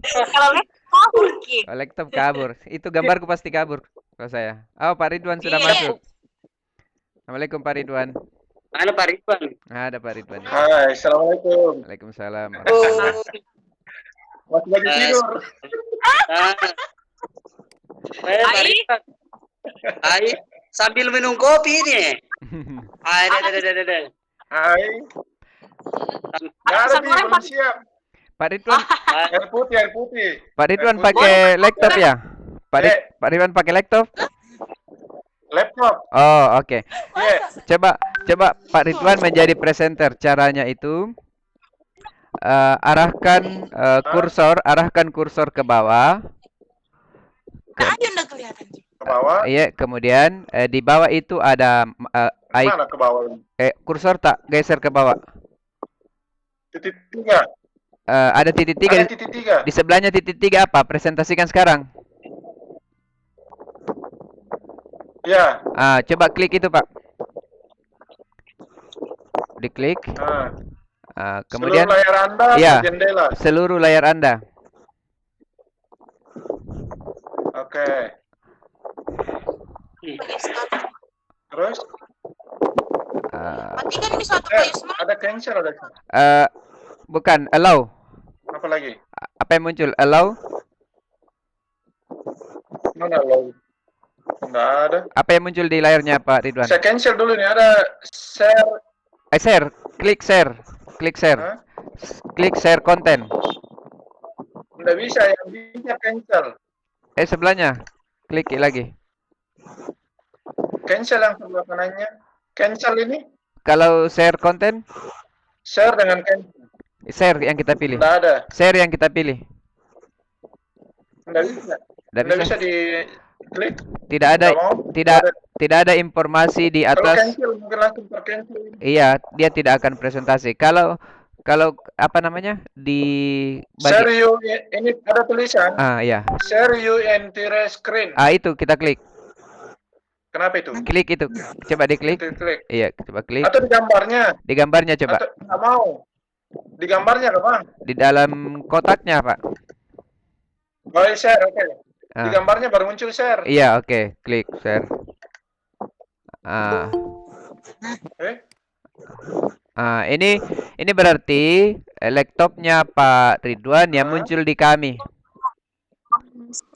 Kalau laptop kabur Ki. Oh, laptop kabur. Itu gambarku pasti kabur kalau saya. Oh, Pak Ridwan sudah Iya. masuk. Assalamualaikum Pak Ridwan. Mana Pak Ridwan? Ada Pak Ridwan itu. Hai, assalamualaikum. Waalaikumsalam warahmatullah. Oh, Masih lagi tidur. Ah, Pak ai, Ridwan. Hai, sambil minum kopi nih. Ada. Hai, nggak ada ada pisang Bi, goreng belum Pak. siap. Pak Ridwan, Air putih, air putih. Pak Air Ridwan putih. pakai laptop ya? Eh, Pak Ridwan pakai laptop? laptop. Oh, oke. Iya. Coba Pak Ridwan menjadi presenter. Caranya itu Hah? arahkan kursor ke bawah. Nah, aja udah kelihatan. Ke bawah. Iya, kemudian di bawah itu ada Mana ke bawah? kursor tak geser ke bawah. Titik tiga. Ada titik tiga Ada titik tiga. di sebelahnya titik tiga apa? Presentasikan sekarang. Ya. Coba klik itu, Pak. Diklik. Kemudian Seluruh layar Anda iya, ke jendela. seluruh layar Anda. Oke. Terus? Matikan bisa tuh Pak Yusman. Ada cancel, ada. Bukan allow. Apa lagi? Apa yang muncul? Allow. Mana lo? Nggak ada. Apa yang muncul di layarnya, Pak Ridwan? Saya cancel dulu nih. Ada share. Share. Klik share. Klik share. Hah? Klik share konten. Nggak bisa, yang bisa cancel. Sebelahnya. Klik lagi. Cancel yang sebelah kanannya. Cancel ini. Kalau share konten, Share dengan cancel. share yang kita pilih. Nggak ada. Share yang kita pilih. Nggak bisa. Nggak Nggak bisa. bisa diklik. Tidak ada Nggak mau. tidak ada informasi di Kalau atas. cancel mungkin langsung tercancel. Iya, dia tidak akan presentasi. Kalau kalau apa namanya? Di Share bagi you ini ada tulisan. iya. Share you entire screen. Itu kita klik. Kenapa itu? Klik itu. Coba diklik. Klik. Iya, coba klik. Atau di gambarnya? Di gambarnya coba. Atau nggak mau? Di gambarnya nggak Bang? Di dalam kotaknya, Pak. Oh, share, oke. Di Ah, gambarnya baru muncul share. iya, oke. Klik share. Eh? Ini berarti laptopnya Pak Ridwan yang muncul di kami.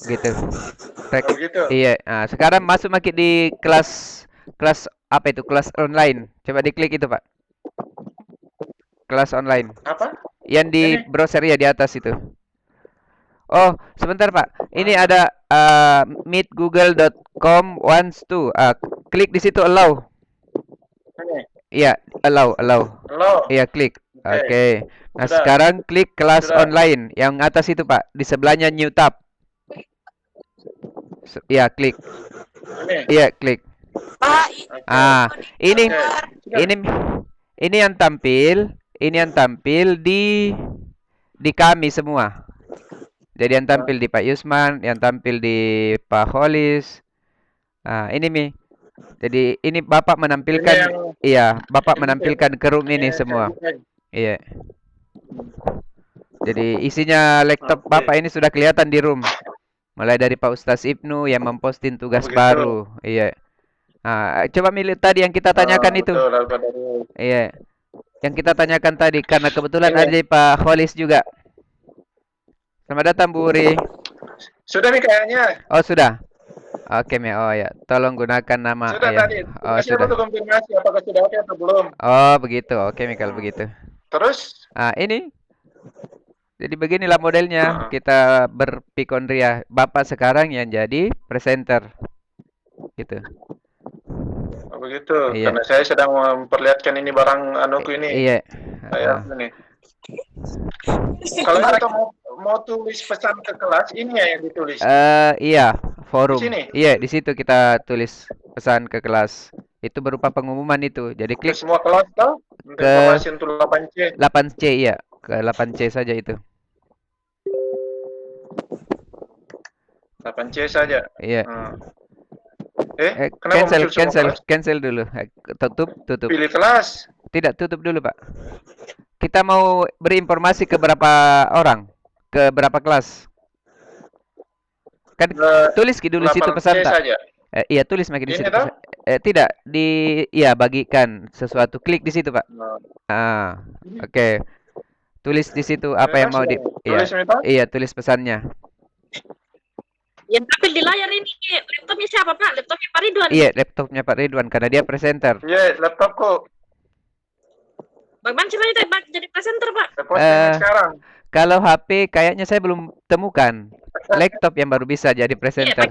Gitu. Oh, gitu. Iya. Sekarang masuk di kelas apa itu? Kelas online. Coba diklik itu, Pak. Kelas online. Apa? Yang di Ini? browser ya di atas itu. Oh, sebentar, Pak. Ini ada meetgoogle.com wants to. Klik di situ allow. Ini. Iya, allow. Halo. Iya, klik. Oke. Nah, Sudah. sekarang klik kelas Sudah. online yang atas itu, Pak. Di sebelahnya new tab. Iya, klik. Ini. Iya, klik. Pak, Ini Oke. ini yang tampil, di kami semua. Jadi yang tampil di Pak Yusman, yang tampil di Pak Holis. Ini Mi. Jadi ini Bapak menampilkan, iya, Bapak menampilkan ke room ini semua. Iya. Jadi isinya laptop Oke. Bapak ini sudah kelihatan di room. Mulai dari Pak Ustaz Ibnu yang memposting tugas Begitu. baru. Iya. Coba milih tadi yang kita tanyakan itu. Betul, Al-Badari. Iya. Yang kita tanyakan tadi karena kebetulan Ini. ada Pak Holis juga. Selamat datang Bu Uri. Sudah nih kayaknya. Oh, sudah. Oke, Mi. Oh ya, tolong gunakan nama Sudah ya. tadi. Oh, Masih sudah. butuh konfirmasi apakah sudah oke atau belum. Oh, begitu. Oke, Mi, kalau begitu. Terus? Ini. Jadi beginilah modelnya. Kita berpikondria. Bapak sekarang yang jadi presenter. Gitu. Oh, begitu. Iya. Karena saya sedang memperlihatkan ini barang anuku ini. Iya. Saya ini. Kalau kita mau tulis pesan ke kelas, ini ya yang ditulis. Iya, forum. Di sini? Iya, di situ kita tulis pesan ke kelas. Itu berupa pengumuman itu. Jadi Ke klik semua kelas toh? Untuk informasi untuk 8C. 8C, iya. Ke 8C saja itu. 8C saja. Iya. Kenapa muncul semua kelas? Cancel dulu. Tutup. Pilih kelas. Tidak, tutup dulu, Pak. Kita mau beri informasi ke berapa orang? ke berapa kelas? Kan tulis dulu situ 8C pesan tak? saja. Iya tulis makin di Ini situ toh? pesan. Tidak iya bagikan sesuatu. Klik di situ Pak. Nah, Ah, oke. Tulis di situ apa ini yang mau di. sudah. Iya, Tulis minta? iya tulis pesannya. Yang tampil di layar ini laptopnya siapa Pak? Laptopnya Pak Ridwan. Iya, laptopnya Pak Ridwan karena dia presenter. Iya, laptopku. Bagaimana caranya tadi Pak jadi presenter Pak? Saya posting sekarang. Kalau HP kayaknya saya belum temukan. Laptop yang baru bisa jadi Iya presenter.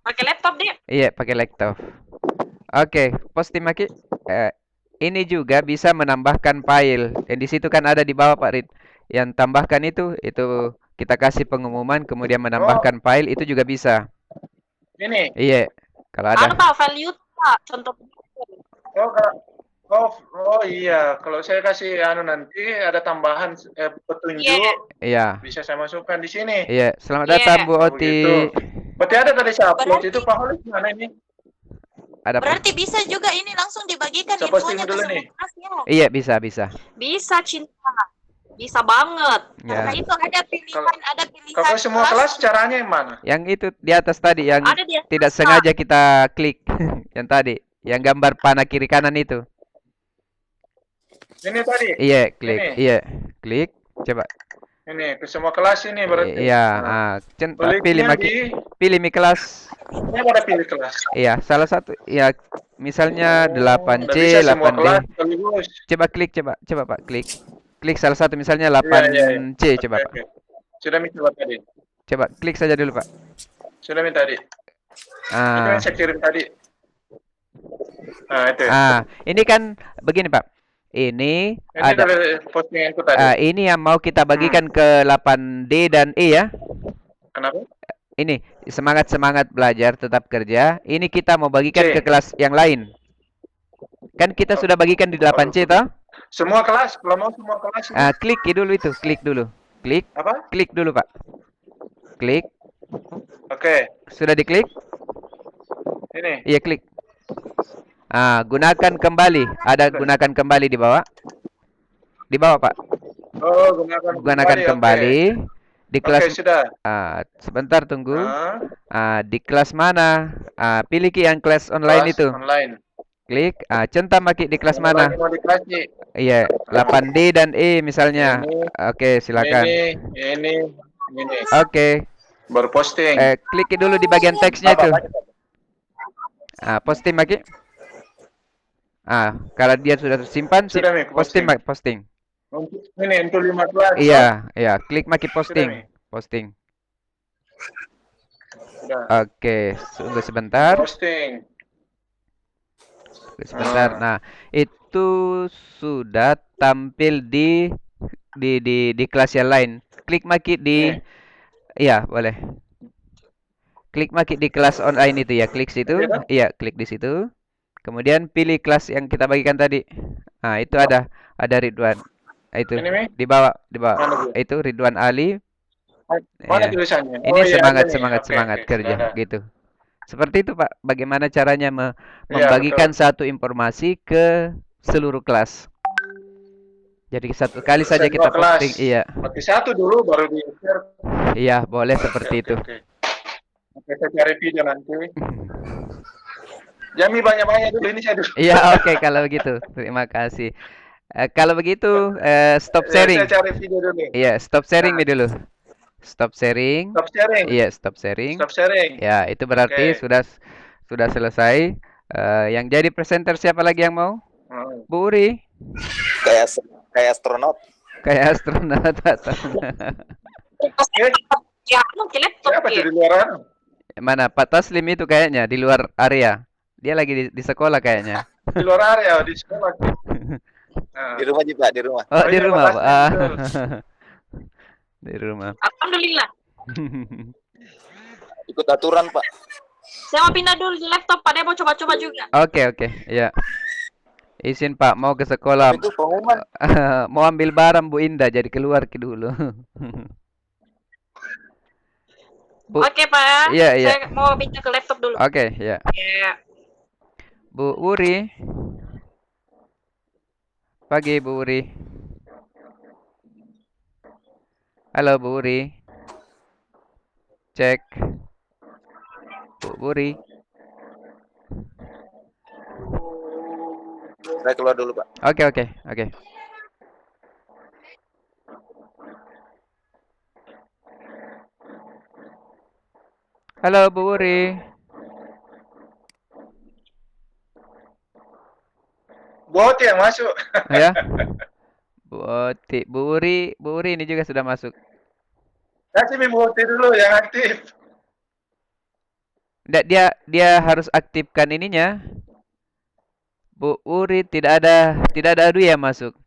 pakai laptop dia. Iya, pakai laptop. Oke, posting Maki. Ini juga bisa menambahkan file. Yang di situ kan ada di bawah Pak Rid. Yang tambahkan itu kita kasih pengumuman kemudian menambahkan file itu juga bisa. Ini. Iya, kalau ada. Pak file YouTube Pak, contoh. Oh iya, kalau saya kasih nanti ada tambahan petunjuk. Iya. Bisa saya masukkan di sini. Iya, selamat datang Bu Oti. Begitu. Berarti ada tadi siapa? Berarti- Itu Pak Holis mana ini? Ada Berarti bisa juga ini langsung dibagikan Saya posting infonya ke dulu semua nih. kelas ya. Iya, bisa. Bisa Cinta. Bisa banget. Ya. Karena itu ada pilihan, Kalau semua kelas caranya yang mana? Yang itu di atas tadi yang Ada di atas, tidak Pak. sengaja kita klik yang tadi, yang gambar panah kiri kanan itu. Ini tadi. Iya, klik. Ini. Iya, klik. Coba. Ini ke semua kelas ini berarti. Iya, Nah, pilih kliknya Maki. Pilih mi kelas. Ini ada pilih kelas. Iya, salah satu ya misalnya Udah 8C, bisa semua 8D. kelas sekaligus. Coba klik coba Pak, klik. Klik salah satu misalnya Iya, 8C iya. coba Oke, Pak. oke. Sudah minta tadi. Coba klik saja dulu Pak. Sudah minta tadi. Itu yang saya kirim tadi. Nah, itu. Ini kan begini Pak. Ini ada dari postinganku tadi. ini yang mau kita bagikan ke 8D dan E ya. Kenapa? Ini semangat belajar tetap kerja. Ini kita mau bagikan C. ke kelas yang lain. Kan kita sudah bagikan di 8C toh? Semua kelas, kalau mau semua kelas. Klik dulu itu, klik dulu. Klik. Apa? Klik dulu, Pak. Klik. Oke. Sudah diklik? Ini. Iya, klik. Gunakan kembali. Ada gunakan kembali di bawah. Di bawah, Pak. Oh, Gunakan kembali. Di kelas. Oke, sudah. Sebentar tunggu. Di kelas mana? Pilih yang kelas online Kelas itu. Online. Klik. Centang Maki di kelas mana? Mau di kelas ini. Iya, 8D dan E misalnya. Oke, silakan. Ini. Oke. Baru posting. Klik dulu di bagian teksnya itu. Posting Maki. Kalau dia sudah tersimpan, Sudah, Mi, posting. Ini untuk 5 kelas. Iya, klik Maki posting. Posting. Sudah. Oke, tunggu sebentar. Posting. Sebentar. Nah, itu sudah tampil di kelas yang lain. Klik Maki di iya, boleh. Klik Maki di kelas online itu ya, klik situ. Iya, klik di situ. Kemudian pilih kelas yang kita bagikan tadi. Itu ada Ridwan. Itu di bawah. Itu Ridwan Ali. Mana tulisannya? Ini semangat kerja gitu. Seperti itu Pak, bagaimana caranya membagikan satu informasi ke seluruh kelas. Jadi satu kali saja kita posting, iya. Berarti satu dulu baru di-share. Iya, boleh seperti itu. Oke, saya cari video nanti. Jami banyak-banyak dulu ini saya dulu. Iya, oke kalau begitu. Terima kasih. Kalau begitu stop sharing. Saya cari video dulu. Iya, stop sharing dulu. Stop sharing. Stop sharing. Iya, stop sharing. Stop sharing. Ya, itu berarti sudah selesai. Yang jadi presenter siapa lagi yang mau? Bu Uri. Kayak astronot. Kayak astronot atau Ya, mungkin laptop Siapa ya. di luar? mana Pak Taslim itu kayaknya di luar area. Dia lagi di sekolah kayaknya. Di luar area, di sekolah. Di rumah juga, di rumah. Oh, di iya, rumah, Pak Pak. Taslim, Di rumah. Alhamdulillah. Ikut aturan, Pak. Saya mau pindah dulu di laptop, Pak. Dia mau coba-coba juga. Oke, ya. Izin Pak, mau ke sekolah. Itu pengumuman. Mau ambil barang Bu Indah, jadi keluar dulu. Bu. Oke, Pak. Iya. Saya mau pindah ke laptop dulu. Oke, ya. Ya. Bu Uri. Pagi Bu Uri. Halo Bu Uri. Cek. Bu Uri. Saya keluar dulu, Pak. Oke. Halo Bu Uri. Bot yang masuk. Ya. Bu Uri ini juga sudah masuk. Kasih Boti dulu yang aktif. Nggak, dia harus aktifkan ininya. Bu Uri tidak ada adu yang masuk.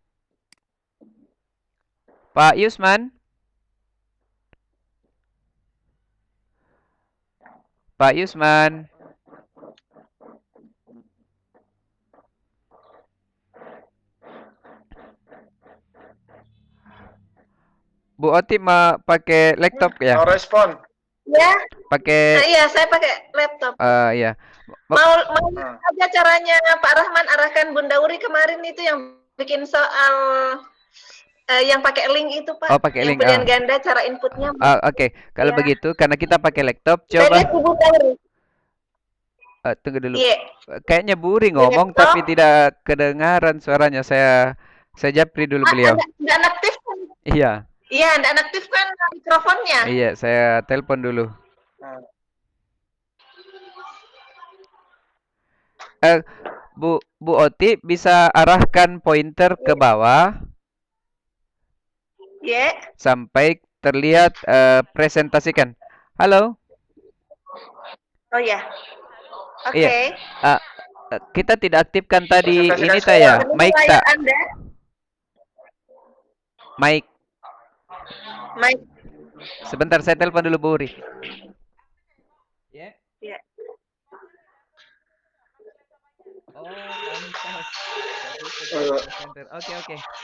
Pak Yusman. Pak Yusman. Bu Oti mau pakai laptop ya? No respon. Ya, Pakai iya saya pakai laptop. iya. Mau aja caranya Pak Rahman arahkan Bunda Uri kemarin itu yang bikin soal yang pakai link itu Pak. Oh, pakai link. Yang pilihan ganda cara inputnya. Oke. Kalau Ya. begitu karena kita pakai laptop, Saya coba lihat Bu Bunda Uri. tunggu dulu. Iya. Kayaknya Bu Uri ngomong laptop. tapi tidak kedengaran suaranya. Saya japri dulu beliau. Nggak aktif kan? Iya. Iya, nggak aktifkan mikrofonnya. Iya, saya telepon dulu. Bu Oti bisa arahkan pointer ke bawah Iya. sampai terlihat presentasikan. Halo. Oh ya. Oke. Iya. Kita tidak aktifkan tadi Presentasikan ini semua. ya, Ini mic layar tak? Anda. Mic. Mic. Sebentar saya telepon dulu Bu Uri. Ya. Iya. Oh, pantas.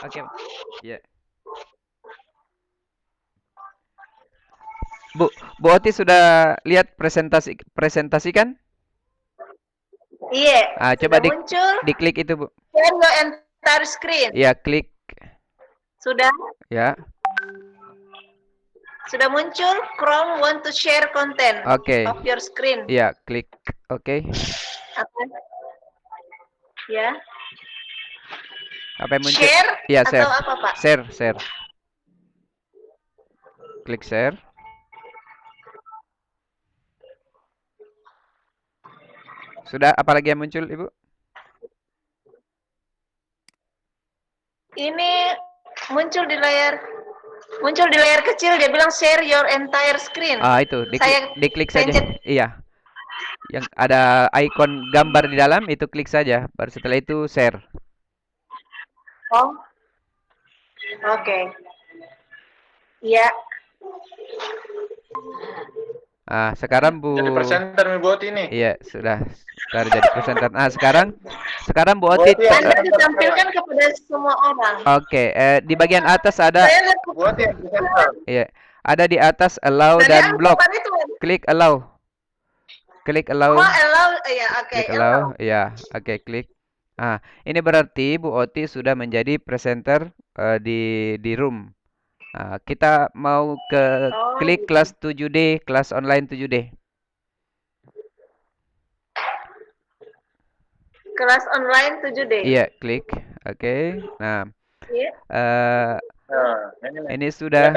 Oke. Ya. Bu Oti sudah lihat presentasikan? Iya. Coba Sudah muncul. diklik itu, Bu. Share your entire screen. Ya, klik. Sudah. Ya. Sudah muncul Chrome want to share content Oke. of your screen. Ya, klik. Oke. Apa? Ya. Apa yang muncul? Share Ya, atau apa, Pak? Share. Klik share. Sudah, apalagi yang muncul, Ibu? Ini muncul di layar kecil dia bilang share your entire screen. Itu diklik saja. Iya. Yang ada ikon gambar di dalam itu klik saja. Baru setelah itu share. Oh. Oke. Iya. Sekarang Bu. Jadi presenter Bot ini. Iya, sudah jadi presenter. Sekarang Bu Oti. Anda ditampilkan kepada semua orang. Oke, di bagian atas ada. Bot yang presenter. Iya, ada di atas allow dan block. Klik allow. Oh, allow. Ya, oke. Klik allow. Ya, oke, klik. Ini berarti Bu Oti sudah menjadi presenter di room. Kita mau ke klik kelas 7D, kelas online 7D. Kelas online 7D. Iya, klik. Oke. Nah, Iya. ini sudah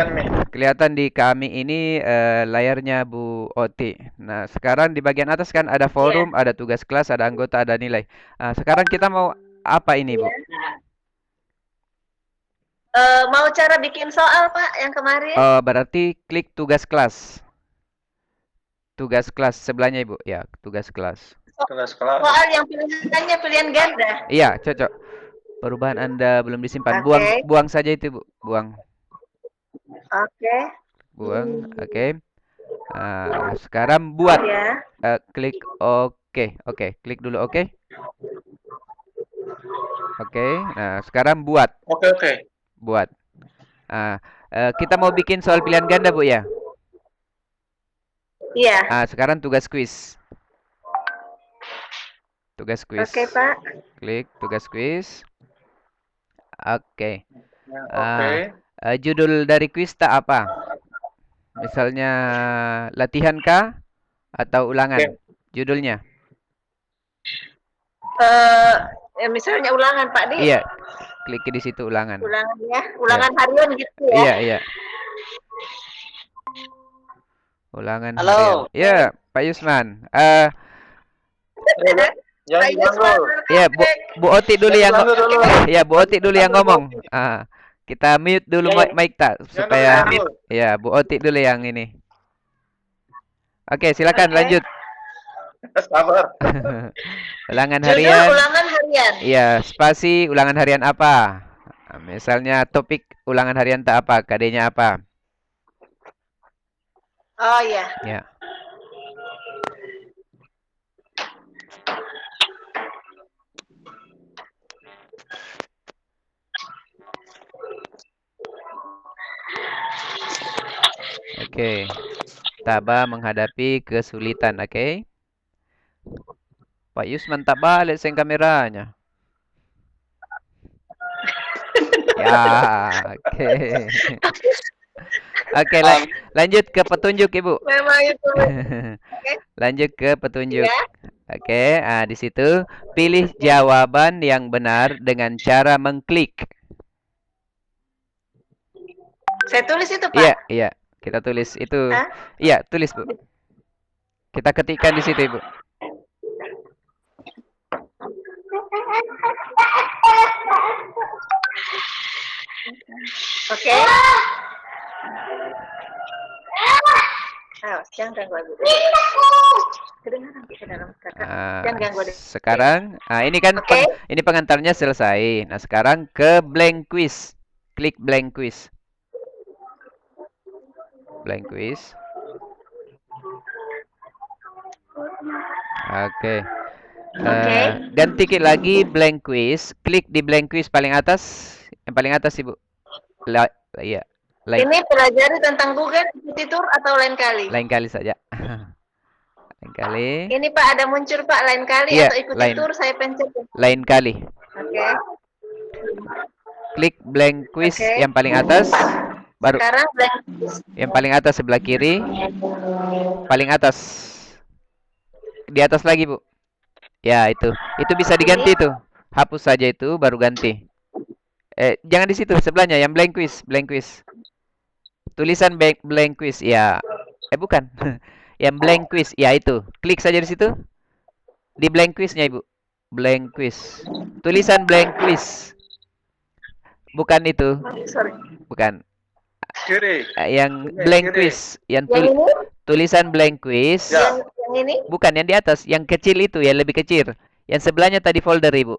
kelihatan di kami ini layarnya Bu Oti. Nah, sekarang di bagian atas kan ada forum, ada tugas kelas, ada anggota, ada nilai. Sekarang kita mau apa ini, Bu? Mau cara bikin soal, Pak, yang kemarin? Berarti klik tugas kelas. Tugas kelas sebelahnya, Ibu. Ya, tugas kelas. Tugas kelas. Soal yang pilihannya pilihan ganda. Iya, cocok. Perubahan Anda belum disimpan. Buang saja itu, Bu. Buang. Oke. Buang. Oke. Sekarang buat. Ya. Klik oke. Oke, klik dulu oke. Oke. Nah, sekarang buat. Oke. Buat. Kita mau bikin soal pilihan ganda, Bu, ya? Iya. Sekarang tugas quiz. Tugas quiz. Oke, Pak. Klik tugas quiz. Oke. Oke. Judul dari kuis tak apa? Misalnya latihan kah atau ulangan? Oke. Judulnya. Ya misalnya ulangan Pak Di. Iya, klik di situ ulangan. Ulangan ya, ulangan harian gitu ya. Iya, iya. Ulangan Halo. harian. Ya, Pak Yusman. Jangan diganggu. Ya, Bu Oti dulu yang Jangan diganggu dulu. ya, Bu Oti dulu yang ngomong. Kita mute dulu mic tak supaya diganggu. ya, Bu Oti dulu yang ini. Oke, silakan Oke. lanjut. Sabar. Ulangan Judul harian. ulangan harian. Iya, spasi ulangan harian apa? Misalnya topik ulangan harian tak apa, KD-nya apa? Oh ya. Ya. Oke. Tabah menghadapi kesulitan, oke? Pak Yusman tak balik sen kameranya. Ya, oke. Oke, lanjut ke petunjuk, Ibu. Memang itu. Lanjut ke petunjuk. Ya. Oke, di situ pilih jawaban yang benar dengan cara mengklik. Saya tulis itu Pak. Iya, iya. Kita tulis itu. Hah? Iya, tulis, Bu. Kita ketikkan di situ, Ibu. Oke. Awas, jangan ganggu aku. Kedengaran ke dalam kakak. Jangan ganggu deh. Sekarang, ini kan Oke. ini pengantarnya selesai. Nah, sekarang ke blank quiz. Klik blank quiz. Blank quiz. Oke. Oke. Ganti klik lagi blank quiz. Klik di blank quiz paling atas. Yang paling atas, Ibu. Iya. Ini pelajari tentang Google Tutor atau lain kali? Lain kali saja. Lain kali. Ini Pak ada muncul Pak lain kali Iya, atau ikuti lain. tur saya pencet. Lain kali. Oke. Klik blank quiz Oke. yang paling atas. Baru Sekarang blank. yang paling atas sebelah kiri. Paling atas. Di atas lagi, Bu. Ya, itu. Itu bisa diganti tuh. Hapus saja itu baru ganti. Jangan di situ sebelahnya yang blank quiz, blank quiz. Tulisan blank quiz, ya. Bukan. Yang blank quiz, ya itu. Klik saja di situ. Di blank quiznya, Ibu. Blank quiz. Tulisan blank quiz. Bukan itu. Sorry. Bukan. Kiri. Yang blank kiri. quiz. Yang Yang ini? tulisan blank quiz. Ya. Yang ini? Bukan yang di atas, yang kecil itu, yang lebih kecil. Yang sebelahnya tadi folder, Ibu.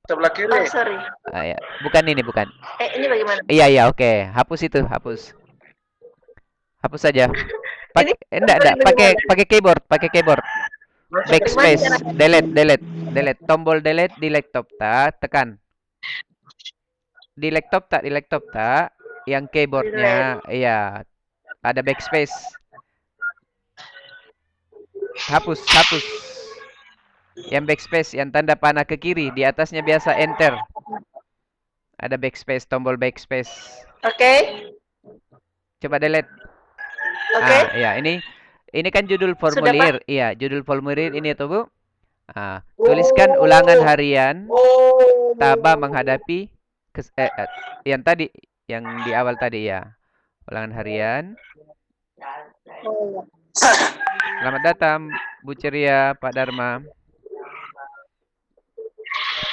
Sebelah kiri. Oh, sorry. Ya. Bukan ini, bukan. Ini bagaimana? Iya, iya, oke. Hapus itu, hapus. Hapus saja. Enggak, pakai keyboard, Backspace, delete. Tombol delete di laptop tekan. Di laptop tak, yang keyboardnya, iya. Ada backspace. Hapus. Yang backspace, yang tanda panah ke kiri, di atasnya biasa enter. Ada backspace, tombol backspace. Oke. Coba delete. Oke. Ya, ini kan judul formulir. Sudah, Pak? Iya, judul formulir ini tuh, Bu. Tuliskan ulangan harian Tabah menghadapi yang tadi, yang di awal tadi ya. Ulangan harian. Selamat datang Bu Ceria, Pak Dharma.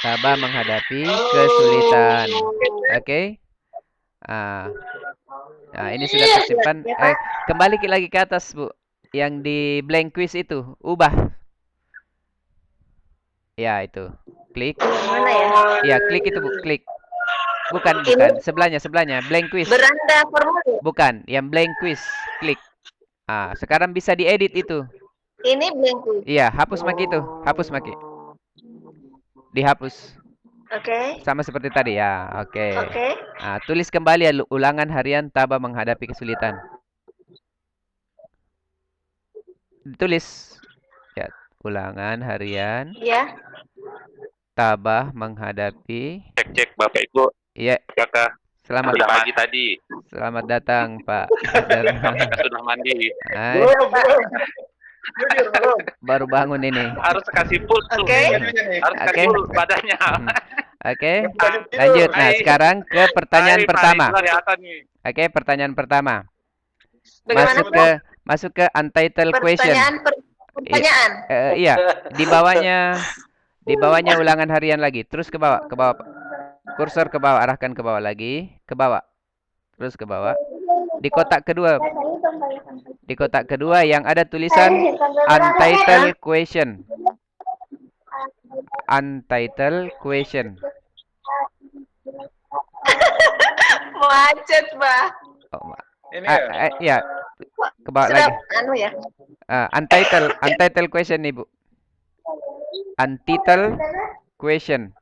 Tabah menghadapi kesulitan. Oke. Nah, ini sudah tersimpan. Kembali lagi ke atas, Bu. Yang di blank quiz itu, ubah. Ya, itu. Klik. Mana ya? Ya, klik itu, Bu. Klik. Bukan. Sebelahnya, blank quiz. Beranda formulir. Bukan, yang blank quiz. Klik. Sekarang bisa diedit itu. Ini blank quiz. Iya, hapus maki itu. Hapus maki. Dihapus. Oke. Sama seperti tadi ya. Oke. Oke. Tulis kembali ya, ulangan harian Tabah menghadapi kesulitan. Tulis. Ya, ulangan harian. Ya. Tabah menghadapi. Cek Bapak Ibu. Iya. Apakah Selamat Sudah pagi tadi. selamat datang, Pak Darma. Sudah mandi. Hai, Belum. Jujur, belum. baru bangun ini. Harus kasih full tuh. Oke. Bajunya nih. Harus Oke. kasih full badannya. Oke, Baju tidur. lanjut. Nah, Hai. sekarang ke pertanyaan Hai, pertama. Pak, kelihatan nih. Oke, pertanyaan pertama. Bagaimana, Masuk ke untitled question. Pertanyaan. Iya, di bawahnya ulangan harian lagi. Terus ke bawah, Kursor ke bawah, arahkan ke bawah lagi, ke bawah. Terus ke bawah. Di kotak kedua yang ada tulisan untitled question. Untitled question. Macet, Bah. Oh, Ini ya. ya, ke bawah Sudah, lagi. ya. Untitled question nih, Bu. Untitled question.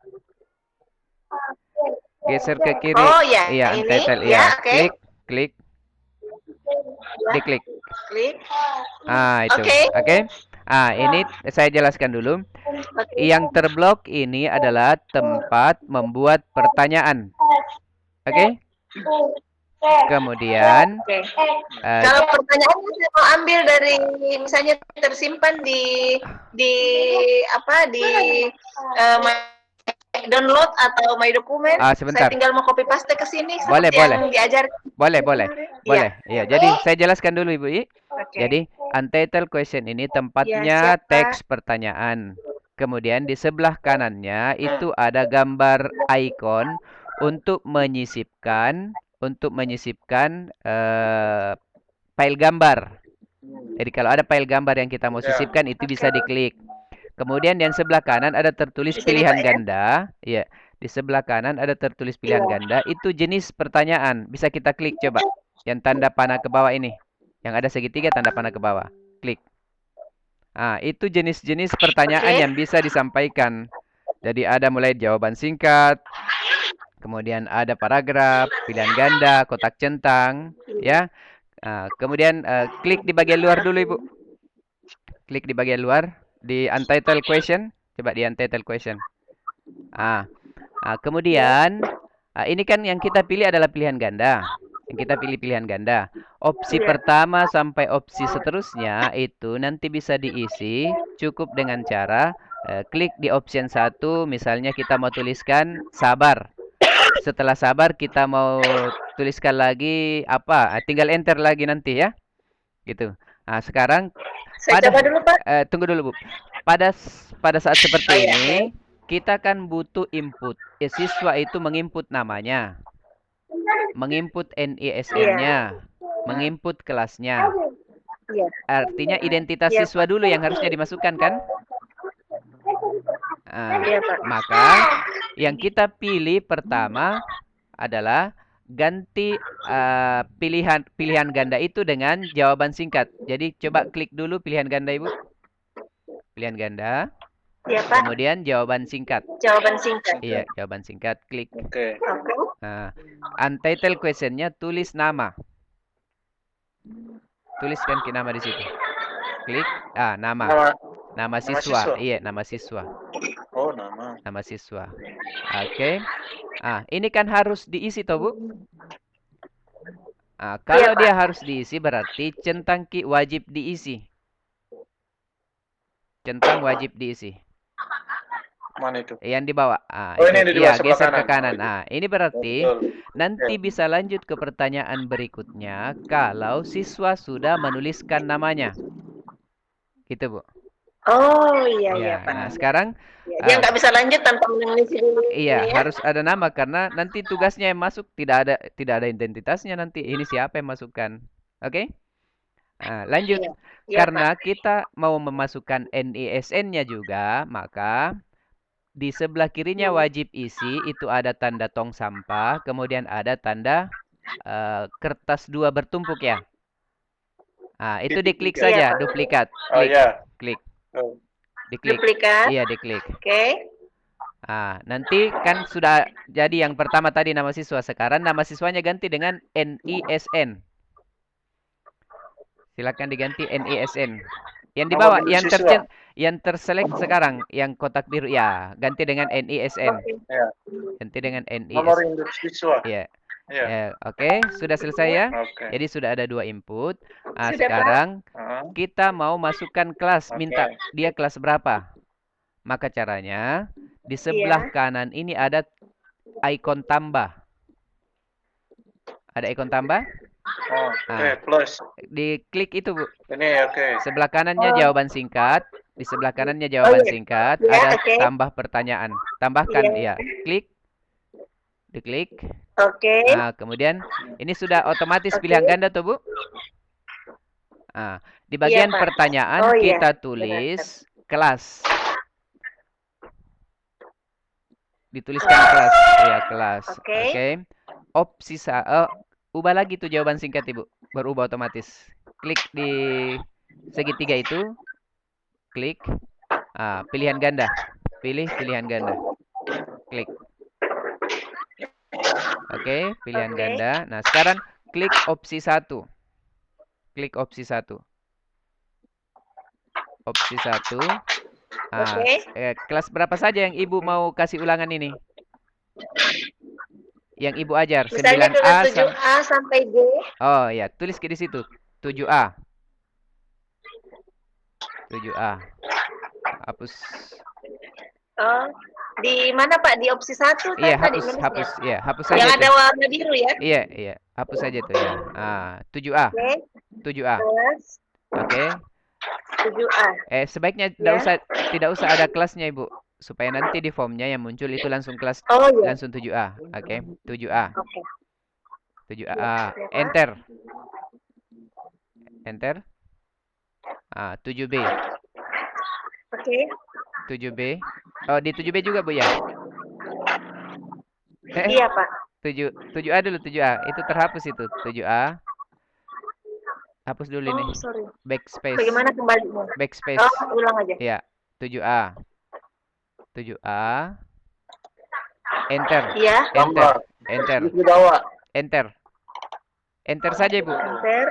Geser ke kiri. Oh, ya, Iya, ini. untitled. Ya, Iya, oke. klik. Diklik. Klik. Itu. Oke. Oke. Ini saya jelaskan dulu. Yang terblok ini adalah tempat membuat pertanyaan. Oke? Kemudian Oke. Kalau pertanyaan saya mau ambil dari misalnya tersimpan di download atau my dokumen. sebentar. Saya tinggal mau copy paste ke sini. Boleh, seperti boleh. yang diajarkan. Boleh. Iya, jadi saya jelaskan dulu, Ibu I. Oke. Jadi, untitled question ini tempatnya siap, Pak. teks pertanyaan. Kemudian di sebelah kanannya itu ada gambar icon untuk menyisipkan file gambar. Jadi kalau ada file gambar yang kita mau sisipkan itu bisa diklik. Kemudian yang sebelah kanan ada tertulis Di sini, pilihan Pak, ya? ganda. Iya, di sebelah kanan ada tertulis pilihan ganda. Itu jenis pertanyaan. Bisa kita klik coba. Yang tanda panah ke bawah ini. Yang ada segitiga tanda panah ke bawah. Klik. Itu jenis-jenis pertanyaan yang bisa disampaikan. Jadi ada mulai jawaban singkat, kemudian ada paragraf, pilihan ganda, kotak centang, ya. Kemudian klik di bagian luar dulu, Ibu. Klik di bagian luar di untitled question. Coba di untitled question. Kemudian ini kan yang kita pilih adalah pilihan ganda. Yang kita pilih pilihan ganda. Opsi pertama sampai opsi seterusnya itu nanti bisa diisi cukup dengan cara klik di option 1, misalnya kita mau tuliskan sabar. Setelah sabar kita mau tuliskan lagi apa? Tinggal enter lagi nanti ya. Gitu. Sekarang Saya coba dulu, Pak. tunggu dulu, Bu. Pada saat seperti ini kita kan butuh input. Siswa itu menginput namanya, menginput NISN-nya, menginput kelasnya. Iya. Artinya identitas siswa dulu yang harusnya dimasukkan kan? Iya, Pak. Maka yang kita pilih pertama adalah ganti pilihan ganda itu dengan jawaban singkat. Jadi coba klik dulu pilihan ganda, Ibu. Pilihan ganda. Iya, Pak. Kemudian jawaban singkat. Jawaban singkat. Iya, jawaban singkat. Klik. Oke. Untitled question-nya tulis nama. Tuliskan ke nama di situ. Klik. Nama. Nama siswa. Iya, nama siswa. Oh, nama. Nama siswa. Oke. Ini kan harus diisi toh, Bu? Kalau dia harus diisi berarti centang wajib diisi. Centang wajib diisi. Mana itu? Yang di bawah. Ini di bawah sebelah geser ke kanan. kanan. Ini berarti nanti bisa lanjut ke pertanyaan berikutnya kalau siswa sudah menuliskan namanya. Gitu, Bu. Oh, iya, Pak. Nah, sekarang Dia nggak bisa lanjut tanpa menulis dulu. iya, ya? harus ada nama karena nanti tugasnya yang masuk tidak ada identitasnya nanti. Ini siapa yang masukkan. Oke? Lanjut. Iya, Karena kita mau memasukkan NISN-nya juga, maka di sebelah kirinya wajib isi itu ada tanda tong sampah, kemudian ada tanda kertas 2 bertumpuk ya. Itu diklik saja, duplikat. Klik. Klik. Diklik. Duplikat. Iya, diklik. Oke. Nanti kan sudah jadi yang pertama tadi nama siswa. Sekarang nama siswanya ganti dengan NISN. Silakan diganti NISN. Yang di bawah, yang terselect sekarang, yang kotak biru ya, ganti dengan NISN. Ya. Ganti dengan Nomor NISN. induk siswa. Iya. Iya. Oke, sudah selesai ya? Oke. Jadi sudah ada 2 input. Sudah, Pak. Sekarang Heeh. kita mau masukkan kelas, minta Oke. dia kelas berapa. Maka caranya di sebelah kanan ini ada ikon tambah. Ada ikon tambah? Oh, oke, plus. Diklik itu, Bu. Ini oke. Sebelah kanannya jawaban singkat, di sebelah kanannya jawaban singkat, Ya, ada oke. tambah pertanyaan. Tambahkan, ya. Klik. Diklik. Oke. Nah, kemudian ini sudah otomatis pilihan ganda tuh, Bu. Nah, di bagian Pak. pertanyaan Oh, iya. kita tulis kelas. Dituliskan kelas. Iya, kelas. Oke. Oke. Opsi ubah lagi tuh jawaban singkat, Ibu. Berubah otomatis. Klik di segitiga itu. Klik. Pilihan ganda. Pilih pilihan ganda. Klik. Oke, pilihan ganda. Nah, sekarang klik opsi 1. Klik opsi 1. Opsi 1. Kelas berapa saja yang Ibu mau kasih ulangan ini? Yang Ibu ajar, Misalnya 9A 7A sampai D. Oh ya, tulis di situ. 7A. 7A. Hapus. Oh, di mana Pak? Di opsi 1 Iya, tadi hapus, menulisnya? hapus. Iya, hapus saja Yang tuh. ada warna biru ya? Iya, iya. Hapus saja tuh ya. 7A. Oke. 7A. Kelas Oke. 7A. Sebaiknya tidak usah ada kelasnya, Ibu. Supaya nanti di formnya yang muncul itu langsung kelas, Oh iya. langsung 7A. Oke, 7A. Oke. 7A. Enter. Enter. 7B. Oke. 7B. Oh, di 7B juga, Bu ya? Iya, Pak. 7A dulu, 7A. Itu terhapus itu, 7A. Hapus dulu nih. Oh, sorry. Backspace. Bagaimana kembalinya? Backspace. Oh, ulang aja. Ya, 7A. 7A. Enter. Iya. Enter. Enter. Di bawah. Enter. Enter saja, Ibu. Enter.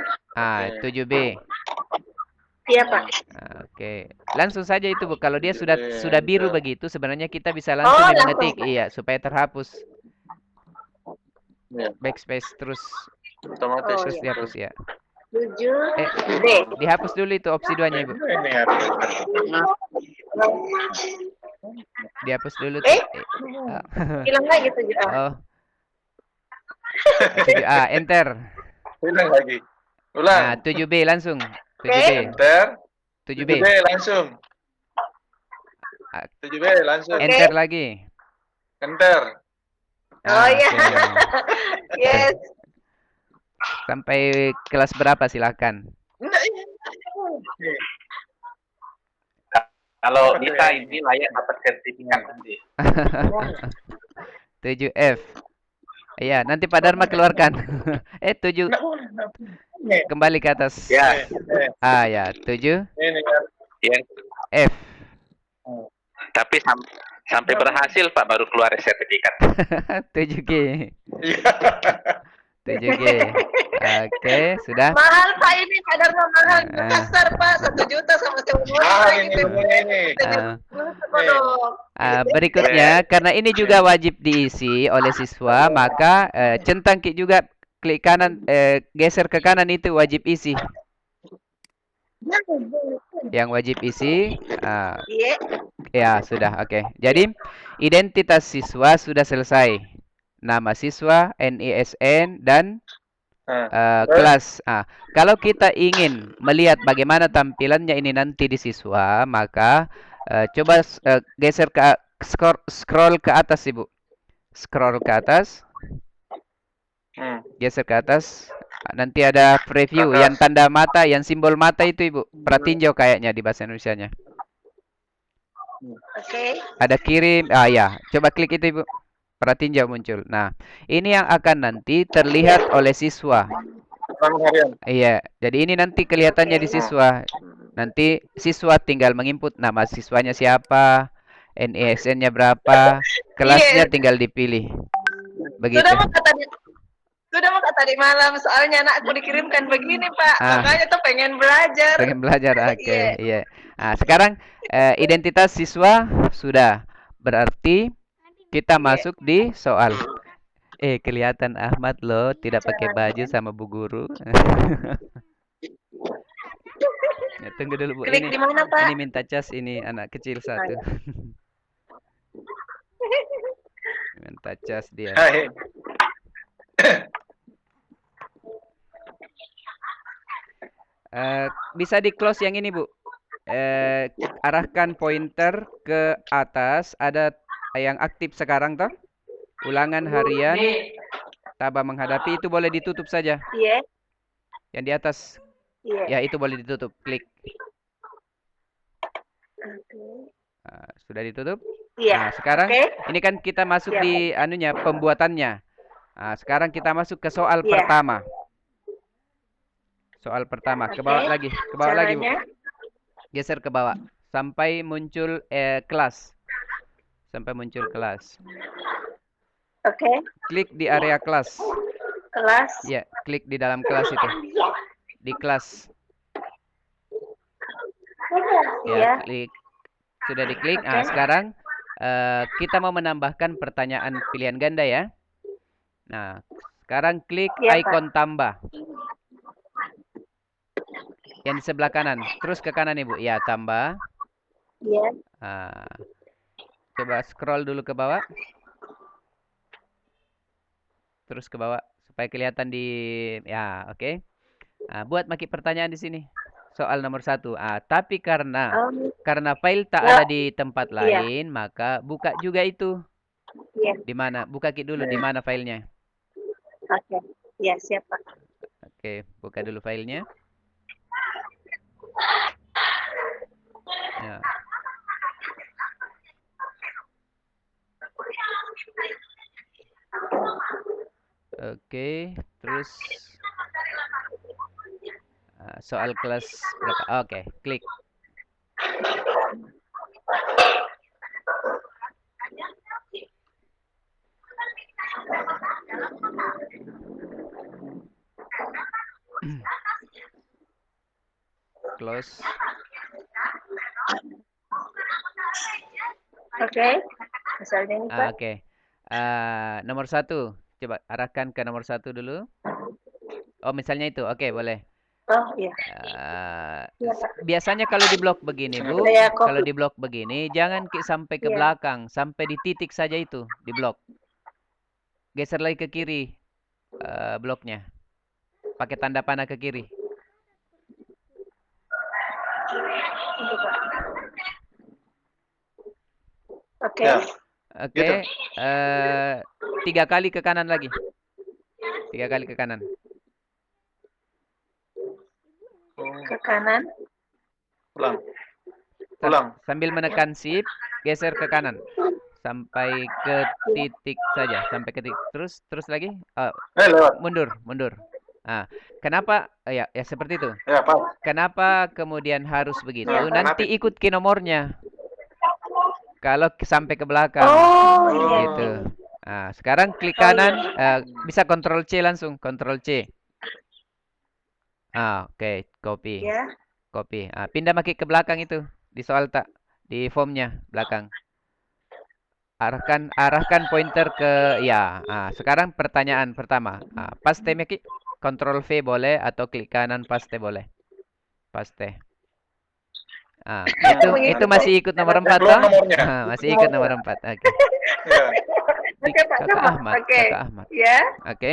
7B. Iya, Pak. Oke. Langsung saja itu, Bu. Kalau dia sudah biru begitu, sebenarnya kita bisa langsung mengetik. Iya, supaya terhapus. Iya. Backspace terus Otomatis. terus dihapus ya. 7D. Dihapus dulu itu opsi 2-nya, Ibu. Ini ya. Dihapus dulu. Hilang lagi 7A. Oh. 7A, enter. Ulang lagi. Ulang. 7B langsung. 7B. Enter. 7B. 7B langsung. 7B langsung. Enter lagi. Enter. Oh iya. Oke. Yes. Sampai kelas berapa silakan. Kalau bisa ini layak dapat sertifikat nanti. 7F. Iya, nanti Pak Dharma keluarkan. 7. Kembali ke atas. Ya. Ya, 7. Ini kan. Ya. F. Tapi sampai berhasil Pak baru keluar sertifikat. 7G. Iya. 7G. Oke, sudah. Mahal Pak ini, Pak Dharma mahal. Kasar Pak, 1 juta sama sewa motor gitu. Berikutnya, karena ini juga wajib diisi oleh siswa, maka centang juga klik kanan, geser ke kanan itu wajib isi. Yang wajib isi, ya sudah, oke. Jadi identitas siswa sudah selesai. Nama siswa, NISN, dan kelas. Kalau kita ingin melihat bagaimana tampilannya ini nanti di siswa, maka coba geser ke scroll ke atas, Ibu. Scroll ke atas. Geser ke atas. Nanti ada preview yang tanda mata, yang simbol mata itu, Ibu. Pratinjau kayaknya di bahasa Indonesianya. Oke. Ada kirim. Ya. Coba klik itu, Ibu. Pratinjau muncul. Nah, ini yang akan nanti terlihat oleh siswa. Iya, jadi ini nanti kelihatannya di siswa. Nanti siswa tinggal menginput nama siswanya siapa, NISN-nya berapa, kelasnya tinggal dipilih. Begitu. Sudah mau tadi malam, soalnya anakku dikirimkan begini Pak, makanya tuh pengen belajar. Pengen belajar, oke. Iya. Nah, sekarang identitas siswa sudah, berarti kita masuk di soal. Kelihatan Ahmad loh, tidak pakai baju sama Bu Guru. Ya, tunggu dulu Bu. Klik di mana, Pak? Ini minta cas ini anak kecil satu. Minta cas dia. Hai. Bisa di close yang ini Bu. Arahkan pointer ke atas. Ada yang aktif sekarang toh. Ulangan harian. Tabah menghadapi itu boleh ditutup saja. Iya. Yang di atas. Iya. Ya itu boleh ditutup. Klik. Oke. Sudah ditutup? Iya. Nah, sekarang Oke. ini kan kita masuk Siap. di anunya pembuatannya. Nah, sekarang kita masuk ke soal Iya. pertama. Soal pertama. Ke bawah Oke. lagi. Ke bawah lagi, Bu. Caranya? Geser ke bawah. Sampai muncul kelas. Sampai muncul kelas. Oke. Klik di area kelas. Kelas. Ya, klik di dalam kelas itu. Di kelas. Iya. Ya, klik. Sudah diklik. Nah, Oke. sekarang kita mau menambahkan pertanyaan pilihan ganda ya. Nah, sekarang klik Iya, Pak. ikon tambah. Yang di sebelah kanan. Terus ke kanan Ibu. Ya, tambah. Iya. Coba scroll dulu ke bawah. Terus ke bawah supaya kelihatan di ya, oke. Buat maki pertanyaan di sini. Soal nomor 1. Tapi karena file tak ada di tempat lain, maka buka juga itu. Iya. Di mana? Buka dulu di mana filenya. Oke. Iya, siap, Pak. Oke, buka dulu filenya. Ya. Oke, terus soal kelas berapa? Oke, klik. Close. Oke. Misalnya ini, Pak. Oke. Nomor 1. Coba arahkan ke nomor 1 dulu. Oh, misalnya itu. Oke, boleh. Oh, iya. Iya, Pak. Biasanya kalau di blok begini, Bu. Saya copy. Kalau di blok begini, jangan sampai ke Iya. belakang. Sampai di titik saja itu, di blok. Geser lagi ke kiri bloknya. Pakai tanda panah ke kiri. Itu, Pak. Oke. Ya. Oke. 3 kali ke kanan lagi. 3 kali ke kanan. Ke kanan. Ulang. Ulang. Sambil menekan shift, geser ke kanan. Sampai ke titik saja. Sampai ke titik. Terus lagi. Lewat. Mundur. Kenapa? Ya seperti itu. Ya, Pak. Kenapa kemudian harus begitu? Ya, Nanti kenapa? ikut ke nomornya. Kalau sampai ke belakang. Oh, iya. Gitu. Sekarang klik kanan. Bisa Ctrl C langsung. Ctrl C. Oke. Copy. Ya. Copy. Pindah maki ke belakang itu. Di soal tak. Di formnya. Belakang. Arahkan pointer ke ya. Sekarang pertanyaan pertama. Paste maki. Ctrl V boleh atau klik kanan paste boleh. Paste. Itu masih ikut nomor 4 Keluar toh? nomornya. Masih ikut nomor 4. Oke. Ya. Oke, Pak. Kakak Sama. Ahmad. Oke. Kakak Ahmad. Ya. Oke.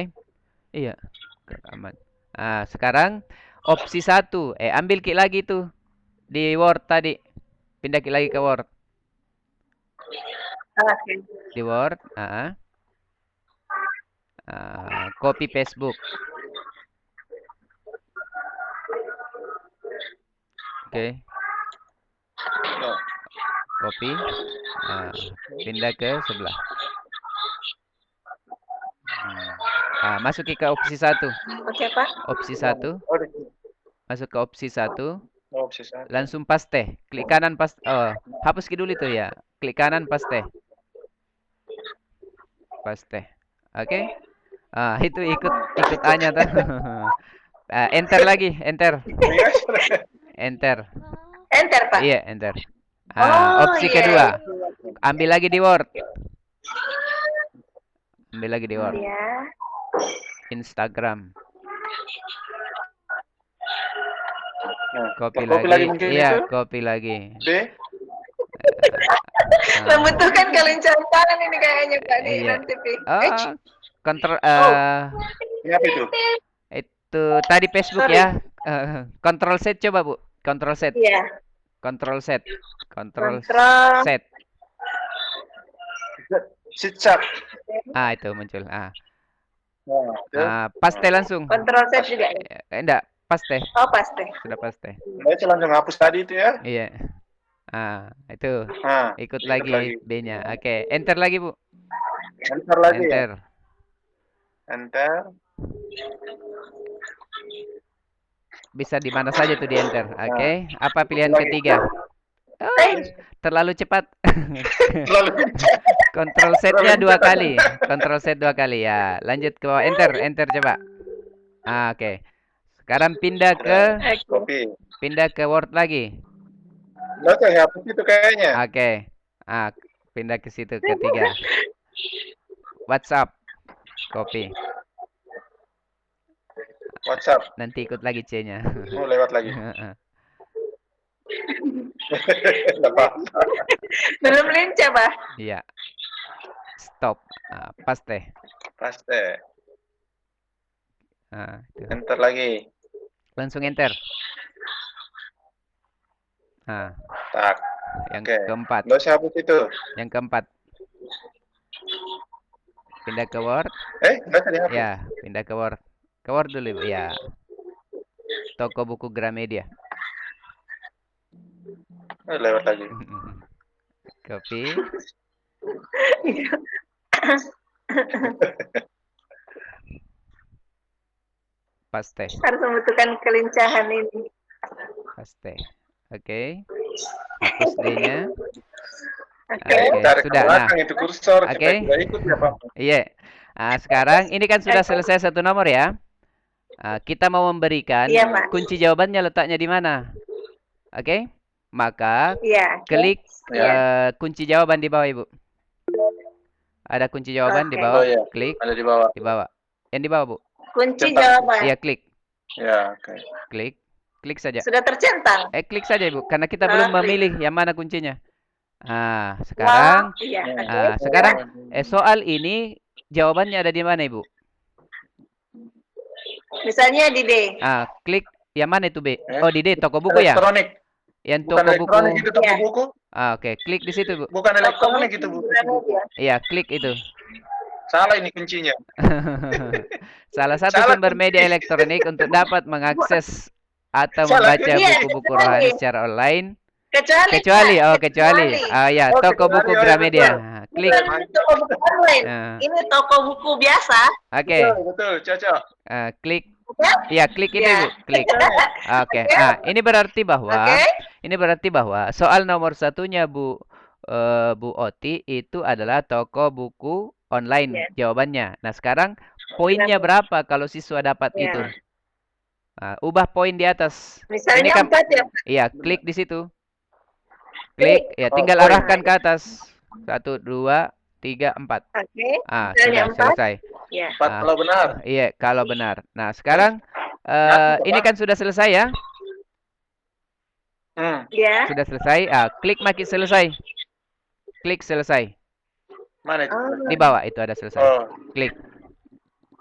Iya. Kakak Ahmad. Sekarang opsi 1. Ambil klik lagi tuh. Di Word tadi. Pindah klik lagi ke Word. Oke. Di Word. Copy Facebook. Oke. Copy. Pindah ke sebelah. Masuki ke opsi 1. Oke, Pak. Opsi 1. Masuk ke opsi 1. Oh, sisa. Langsung paste. Klik kanan paste. Hapus dulu itu ya. Klik kanan paste. Paste. Oke. Itu ikut A-nya tuh. Enter lagi, enter. Enter. Enter, Pak. Iya, enter. Oh, Opsi iya. kedua. Ambil lagi di Word. Ambil lagi di Word. Ya. Instagram. Nah, Copy copy lagi. mungkin Iya, itu. copy lagi. D. Membutuhkan kelincahan tangan ini kayaknya Pak nih Iya. nanti Pi. Kontrol Ini apa itu? itu tadi Facebook Sorry. ya. Control set coba, Bu. Control set. Iya. Control set. Control Control. set. Cicak. Itu muncul. Nah, Paste langsung. Control set juga. Enggak, paste. Oh, paste. Sudah paste. saya langsung hapus tadi itu ya. Iya. Itu. Nah, Ikut lagi B-nya. Oke, enter lagi, Bu. enter lagi ya. Enter. Enter. Bisa di mana saja tuh di enter. Oke. Apa pilihan Lagi. ketiga? Terlalu cepat. Lalu Control setnya 2 kali. Control set 2 kali ya. Lanjut ke bawah. Enter. Enter coba. Oke. Sekarang pindah ke Word lagi. Nggak saya hapus itu kayaknya. Oke. Pindah ke situ ketiga. WhatsApp. Copy. WhatsApp. Nanti ikut lagi C-nya. Oh, lewat lagi. Nggak apa-apa. Belum lincah, Pak. Iya. Stop. Paste. Paste. Itu. Enter lagi. Langsung enter. Tak. Yang Oke. keempat. Nggak usah hapus itu. Yang keempat. Pindah ke Word. Nggak usah dihapus. Ya, pindah ke Word. Ke Word dulu, Ibu. Ya. Toko buku Gramedia. Lewat lagi. Copy. Paste. Harus membutuhkan kelincahan ini. Paste. Oke. Hapus D-nya. Oke. Oke, sudah. Nah, Itu kursor. Oke. Supaya tidak ikut ya, Pak. iya. Sekarang ini kan sudah selesai satu nomor ya. Kita mau memberikan Iya, Pak. kunci jawabannya letaknya di mana. Oke? Maka Iya. klik kunci jawaban di bawah, Ibu. Ada kunci jawaban di Oke. bawah. Oh, iya. Klik Ada di bawah. di bawah. Yang di bawah, Bu. Kunci Cepat. jawaban. Iya, klik. Ya, oke. Klik. Klik saja. Sudah tercentang. Klik saja, Ibu. Karena kita belum Klik. memilih yang mana kuncinya. Sekarang Iya. sekarang soal ini jawabannya ada di mana, Ibu? Misalnya di D. Klik yang mana itu, B? Oh, di D, toko buku ya? Elektronik. Yang Bukan toko buku. elektronik itu toko Iya. buku. Oke, klik di situ, Bu. Bukan elektronik itu, Bu. Iya, klik itu. Salah ini kuncinya. Salah satu Salah sumber kunci. media elektronik untuk dapat mengakses atau Salah membaca kunci. buku-buku Iya, rohani kecuali. secara online. Kecuali. Kecuali. Ya, Oh, toko kecuali, buku oh, iya, Gramedia. betul. Klik. Bukan toko buku online. Nah, Ini toko buku biasa. Oke, Betul, cocok. klik. Bukan? Iya, klik ini, Iya. Bu. Klik. Oke. Ini berarti bahwa soal nomor satunya Bu Oti itu adalah toko buku online jawabannya. Nah, sekarang poinnya berapa kalau siswa dapat Ya. itu? Ubah poin di atas. Misalnya Ini kan 4 ya. Iya, klik di situ. Klik, ya tinggal poin. arahkan ke atas. 1, 2, 3, 4. Oke. Sudah Misalnya 4. selesai. Ya. 4 kalau benar. Iya, kalau benar. Nah, sekarang ini kan sudah selesai ya? Ya. Sudah selesai. Klik makin selesai. Klik selesai. Mana itu? Di bawah itu ada selesai. Oh. Klik.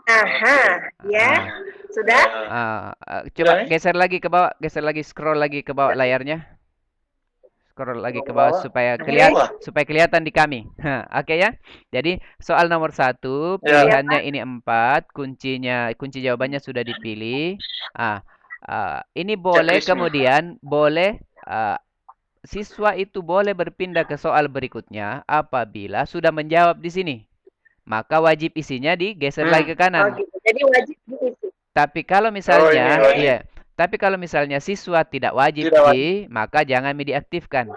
Aha. Ya. Sudah. Coba Sudah, geser lagi ke bawah, scroll lagi ke bawah layarnya. Scroll lagi ke bawah supaya kelihatan di kami. Oke ya. Jadi soal nomor 1 pilihannya ini 4, kunci jawabannya sudah dipilih. Ini boleh Checklist. kemudian siswa itu boleh berpindah ke soal berikutnya apabila sudah menjawab di sini. Maka wajib isinya digeser lagi ke kanan. Gitu. Jadi wajib diisi. Tapi kalau misalnya tapi kalau misalnya siswa tidak wajib maka jangan diaktifkan.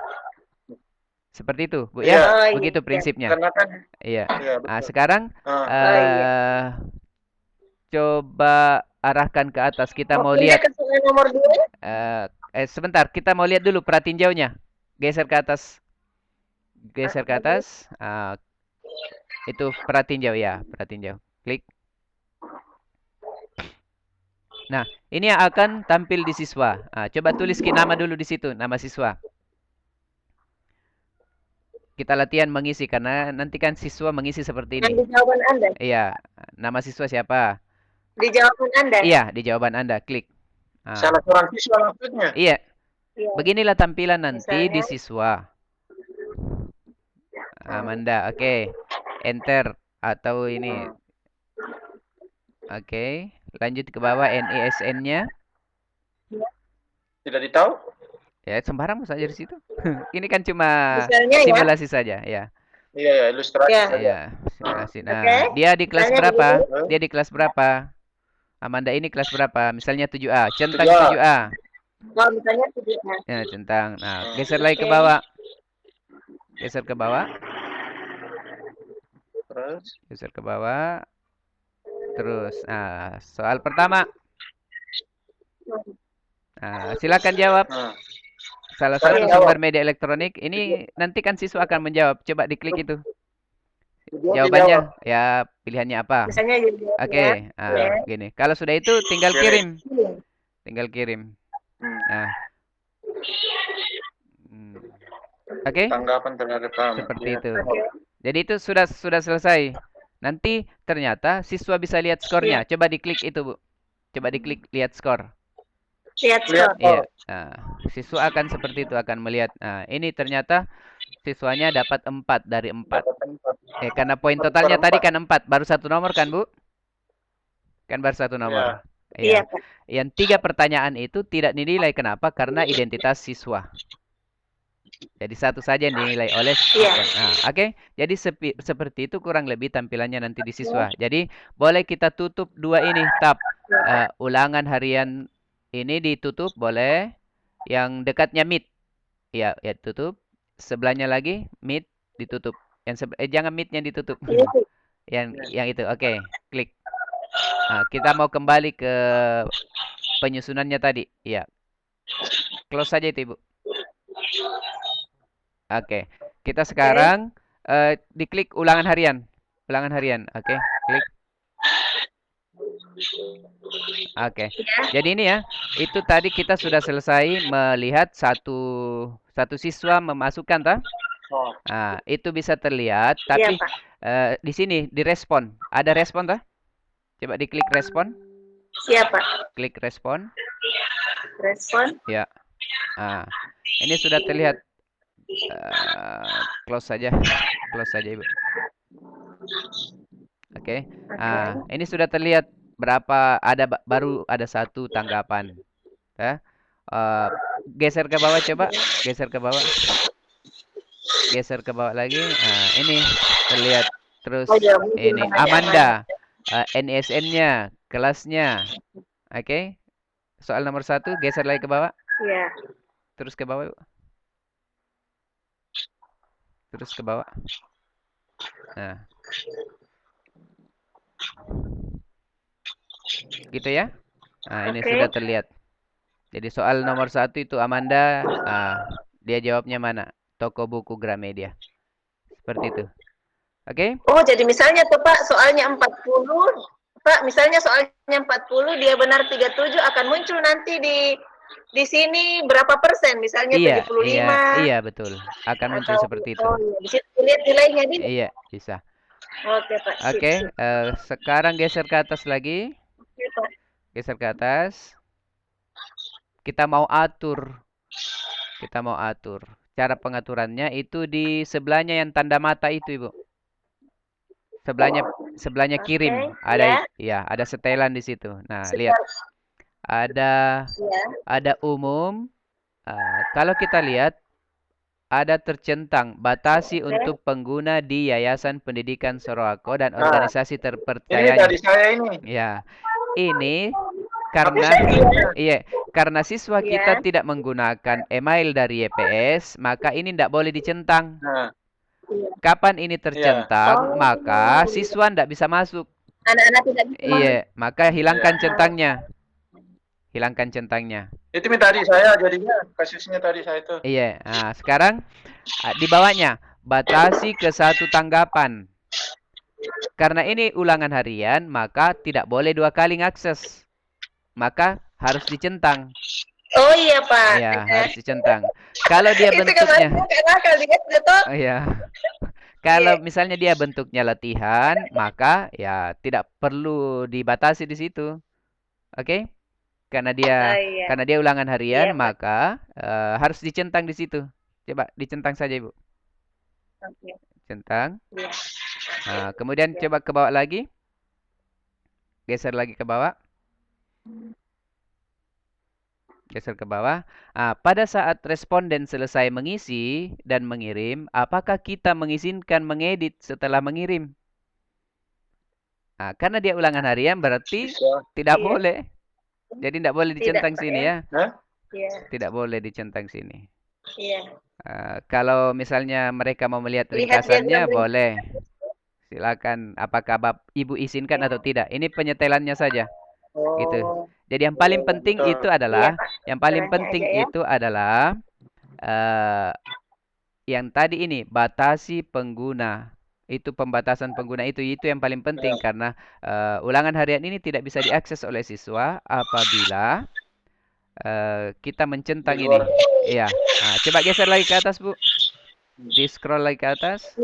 Seperti itu, Bu ya. Iya. Begitu prinsipnya. Karena kan Iya. betul. Sekarang coba arahkan ke atas. Kita mau lihat ke soal nomor 2. sebentar, kita mau lihat dulu perhatiin jauhnya. Geser ke atas. Geser ke atas. Itu perhatiin jauh ya, perhatiin jauh. Klik. Nah, ini yang akan tampil di siswa. Coba tulis nama dulu di situ, nama siswa. Kita latihan mengisi karena nanti kan siswa mengisi seperti Yang ini. di jawaban Anda. Iya, nama siswa siapa? Di jawaban Anda. Iya, di jawaban Anda, klik. Salah seorang siswa maksudnya. Iya, Iya. beginilah tampilan nanti di Misalnya? siswa. Amanda, oke. Enter atau ini. Oke, lanjut ke bawah NISN-nya. Tidak ditahu? Ya, sembarang saja di situ. Ini kan cuma Misalnya ya. simulasi saja, ya. Iya, ya, ilustrasi Ya. saja. Iya, simulasi. Nah, Oke. dia di kelas Misalnya berapa? begini. Dia di kelas berapa? Amanda ini kelas berapa? Misalnya 7A. Centang 7A. 7A. Oh, misalnya tidaknya. Ya, centang. Nah, geser lagi ke bawah. Geser ke bawah. Terus, Geser ke bawah. Terus, soal pertama. Silakan jawab. nah, Salah Saya satu jawab. sumber media elektronik. Ini nanti kan siswa akan menjawab. Coba diklik itu. dijawab. Jawabannya, ya pilihannya apa? Misalnya gitu. Oke, Ya. gini. Kalau sudah itu tinggal kirim. Tinggal kirim. Hmm. Nah. Oke, Tanggapan terhadap kamu. seperti Iya. itu. Jadi itu sudah selesai. Nanti ternyata siswa bisa lihat skornya. Coba diklik itu, Bu. Coba diklik lihat skor. Lihat Lihat. skor. Iya. Nah, siswa akan seperti itu, akan melihat. Nah, ini ternyata siswanya dapat 4 dari 4. Karena poin totalnya tadi kan 4. Baru satu nomor kan, Bu? Kan baru satu nomor. Iya, Iya. Pak. Yang 3 pertanyaan itu tidak dinilai. Kenapa? Karena identitas siswa. Jadi satu saja yang dinilai oleh Iya. Nah, oke. Jadi seperti itu kurang lebih tampilannya nanti di siswa. Jadi boleh kita tutup 2 ini tab. Ulangan harian ini ditutup boleh. Yang dekatnya meet. Ya tutup. Sebelahnya lagi meet ditutup. Yang jangan meet-nya ditutup. yang itu. Oke, klik. Nah, kita mau kembali ke penyusunannya tadi. Iya. Close saja itu, Ibu. Oke. Kita sekarang diklik ulangan harian. Ulangan harian. Oke, klik. Oke. Jadi ini ya, itu tadi kita sudah selesai melihat satu siswa memasukkan toh. Nah, itu bisa terlihat, tapi Pak. di sini di respon. Ada respon toh? Coba diklik respon. Siapa? Klik respon. Respon. Ya. Nah, ini sudah terlihat. Close saja. Close saja, Ibu. Oke. Nah, ini sudah terlihat berapa baru ada 1 tanggapan. Ya. Geser ke bawah coba. Geser ke bawah. Geser ke bawah lagi. Nah, ini terlihat terus ini Amanda. NSN-nya, kelasnya. Oke. Soal nomor 1 geser lagi ke bawah. Iya. Terus ke bawah, Ibu. Terus ke bawah. Nah. Gitu ya. Nah, ini sudah terlihat. Jadi soal nomor 1 itu Amanda, dia jawabnya mana? Toko buku Gramedia. Seperti itu. Oke? Oh, jadi misalnya tuh Pak, soalnya 40. Pak, misalnya soalnya 40, dia benar 37 akan muncul nanti di sini berapa persen? Misalnya 75. Iya, betul. Akan muncul seperti itu. Oh, iya. Di situ lihat nilainya di. Iya, bisa. Oke, Pak. Oke, sekarang geser ke atas lagi. Oke, Pak. Geser ke atas. Kita mau atur. Cara pengaturannya itu di sebelahnya yang tanda mata itu, Ibu. Sebelahnya kirim. Ada setelan di situ. Nah, lihat. Ada umum. Kalau kita lihat ada tercentang batasi untuk pengguna di Yayasan Pendidikan Sorowako dan organisasi terpercaya. Ini dari saya ini. Ya. Ini karena siswa kita tidak menggunakan email dari YPS, maka ini tidak boleh dicentang. Kapan ini tercentang, maka siswa tidak bisa masuk. Anak-anak tidak bisa. Iya, maka hilangkan centangnya. Hilangkan centangnya. Itu tadi saya jadinya kasusnya tadi saya itu. Iya. Nah, sekarang di bawahnya batasi ke 1 tanggapan. karena ini ulangan harian, maka tidak boleh 2 kali ngakses. Maka harus dicentang. Oh iya Pak. Ya, harus dicentang. Kalau dia Itu bentuknya, kemarin kan nakal dia tuh. oh ya. Kalau misalnya dia bentuknya latihan, maka ya tidak perlu dibatasi di situ. Oke? Karena dia Iya. karena dia ulangan harian, Iya, Pak. maka harus dicentang di situ. Coba dicentang saja, Ibu. Oke. Centang. Iya. Kemudian coba ke bawah lagi. Geser lagi ke bawah. Geser ke bawah. Pada saat responden selesai mengisi dan mengirim, apakah kita mengizinkan mengedit setelah mengirim? Karena dia ulangan harian berarti Bisa. tidak Iya. boleh. Jadi tidak boleh dicentang Pak, sini ya. ya. Iya. Tidak boleh dicentang sini. Iya. Kalau misalnya mereka mau melihat Lihat ringkasannya, diagram boleh. Silakan. Apakah Ibu izinkan atau tidak? Ini penyetelannya saja. Gitu. Oh. Jadi yang paling penting betul. itu adalah, Iya, Pak. yang paling Caranya penting aja, ya. itu adalah yang tadi ini batasi pengguna. Itu pembatasan pengguna itu yang paling penting karena ulangan harian ini tidak bisa diakses oleh siswa apabila kita mencentang Di ini. luar. Iya. Coba geser lagi ke atas, Bu. Di scroll lagi ke atas.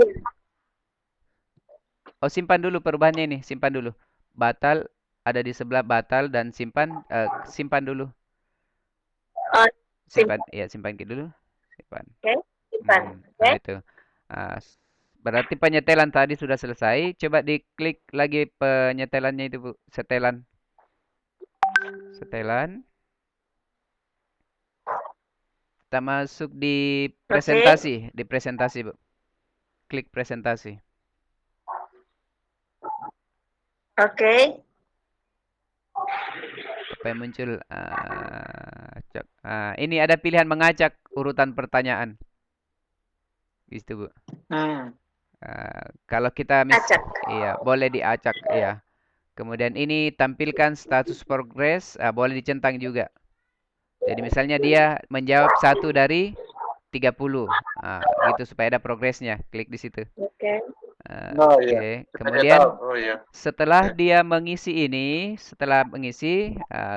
Oh, simpan dulu perubahannya ini, simpan dulu. Batal ada di sebelah batal dan simpan simpan dulu. Oh, Simpan, ya simpan dulu. Simpan. Oke, simpan. Nah, itu. Berarti penyetelan tadi sudah selesai. Coba diklik lagi penyetelannya itu, Bu. Setelan. Setelan. Kita masuk di presentasi, di presentasi, Bu. Klik presentasi. Oke. Apa yang muncul? Ini ada pilihan mengacak urutan pertanyaan. Gitu, Bu. Kalau kita Acak. iya, boleh diacak, iya. Kemudian ini tampilkan status progress, boleh dicentang juga. Jadi misalnya dia menjawab 1 dari 30. Gitu supaya ada progresnya. Klik di situ. Oke. Oke. Kemudian iya. setelah dia mengisi ini,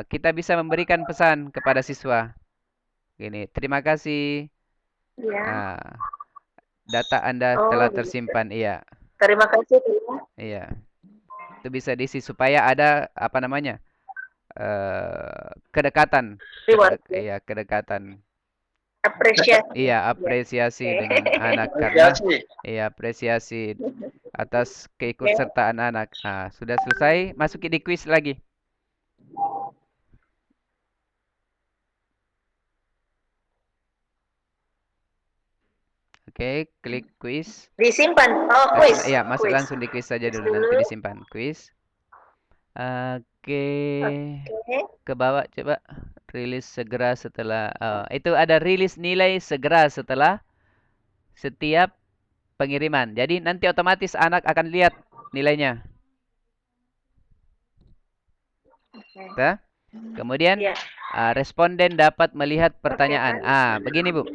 kita bisa memberikan pesan kepada siswa. Gini, terima kasih. Iya. Data Anda telah tersimpan. Iya. Terima kasih. Iya. Itu bisa diisi supaya ada apa namanya? Kedekatan. Reward. Iya, kedekatan. Apresiasi. Iya, apresiasi Oke. dengan anak karena iya, apresiasi atas keikutsertaan anak. Sudah selesai, masuki di kuis lagi. Oke, klik kuis. Disimpan. Oh, kuis. Iya, masuk Kuis. langsung di kuis saja dulu, nanti disimpan. Kuis. Oke. Ke bawah coba. Rilis segera setelah itu ada rilis nilai segera setelah setiap pengiriman. Jadi nanti otomatis anak akan lihat nilainya. Nah, kemudian responden dapat melihat pertanyaan. Begini, Bu.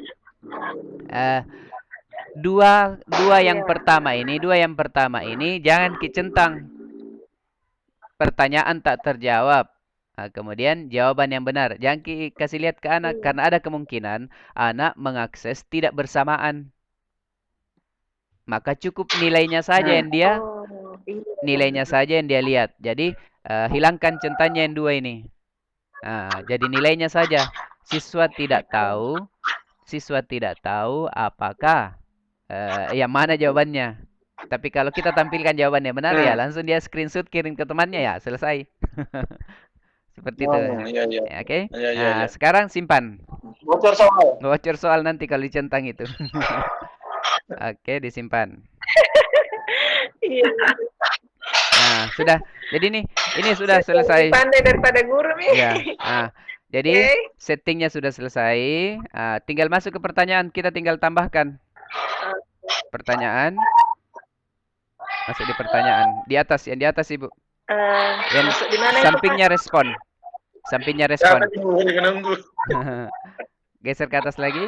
Dua yang pertama ini jangan dicentang. Pertanyaan tak terjawab. Kemudian jawaban yang benar. Jangan kasih lihat ke anak karena ada kemungkinan anak mengakses tidak bersamaan. Maka cukup nilainya saja yang dia lihat. Jadi hilangkan centangnya yang 2 ini. Jadi nilainya saja. Siswa tidak tahu apakah yang mana jawabannya. Tapi kalau kita tampilkan jawabannya benar ya langsung dia screenshot kirim ke temannya ya selesai. Seperti itu. Iya. Oke. Iya. Sekarang simpan. Bocor soal nanti kalau dicentang itu. Oke, disimpan. Iya. Sudah. Jadi ini sudah selesai. Pandai daripada guru nih. Ya. Jadi settingnya sudah selesai. Tinggal masuk ke pertanyaan. Kita tinggal tambahkan pertanyaan. Masuk di pertanyaan. Di atas, yang di atas, Ibu. Yang di mana sampingnya itu, respon. Sampingnya respon. Geser ke atas lagi.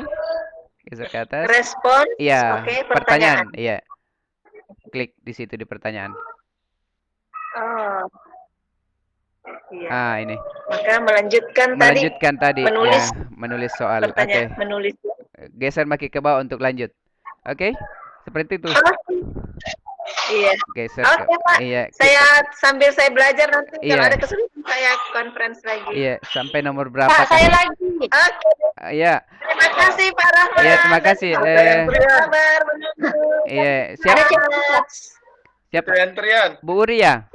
Geser ke atas. Respon. Iya. Oke, Pertanyaan. Iya. klik di situ di pertanyaan. Oh, iya. Ah, ini. Maka melanjutkan Melanjutkan tadi menulis ya, menulis soal. Oke. pertanyaan, menulis. Geser makin ke bawah untuk lanjut. Oke? Seperti itu. Iya. Geser Oke, ke Pak. iya. Sambil saya belajar nanti kalau Iya. ada kesulitan saya conference lagi. Iya, sampai nomor berapa Pak, saya kan? lagi. Oke. Iya. Terima kasih Pak Rahman. Iya, terima kasih. Sabar menunggu. Iya, Ada siap. chat. Siap. Trian. Bu Uri ya?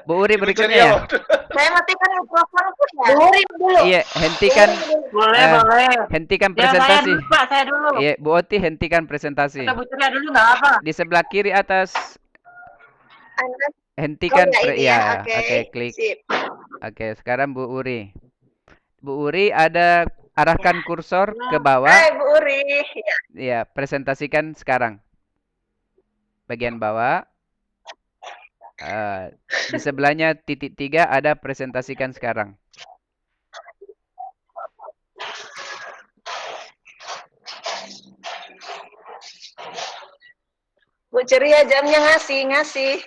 Bu Uri Ibu berikutnya ceria ya? waktu. Saya matikan mikrofon ya. Buri dulu. Iya, hentikan Boleh, eh, boleh. hentikan Ya, saya presentasi. dulu, Pak, saya dulu. Iya, Bu Oti hentikan presentasi. Kita butuhnya dulu nggak apa. Di sebelah kiri atas Anda hentikan ini ya. ya. Oke. Oke, klik. Sip. Oke, sekarang Bu Uri. Bu Uri ada arahkan kursor ke bawah. Hai Bu Uri. Ya. Ya, presentasikan sekarang. Bagian bawah. Di sebelahnya titik 3 ada presentasikan sekarang. Bu Ceria jamnya ngasih.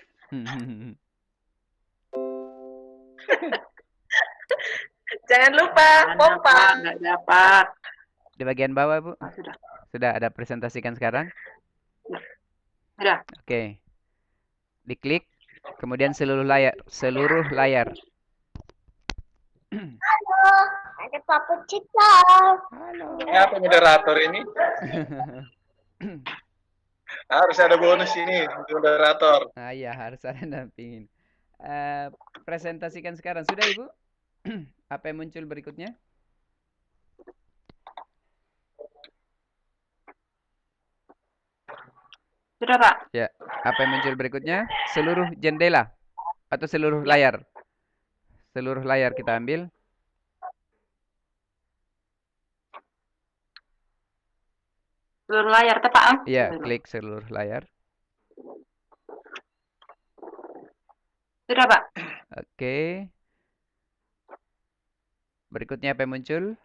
Jangan lupa pompa. Nggak dapat. Di bagian bawah, Bu. Ah, sudah. Sudah ada presentasikan sekarang? Sudah. Oke. Diklik, kemudian seluruh layar. Ada Papa Cika. Apa moderator ini? Harus ada bonus ini moderator. Ah iya, harus ada dampingin. Presentasikan sekarang. Sudah, Ibu? Apa yang muncul berikutnya? Sudah, Pak. Ya, apa yang muncul berikutnya? Seluruh jendela atau seluruh layar? Seluruh layar kita ambil. Seluruh layar, Pak. Iya, klik seluruh layar. Sudah, Pak. Oke. Berikutnya apa yang muncul?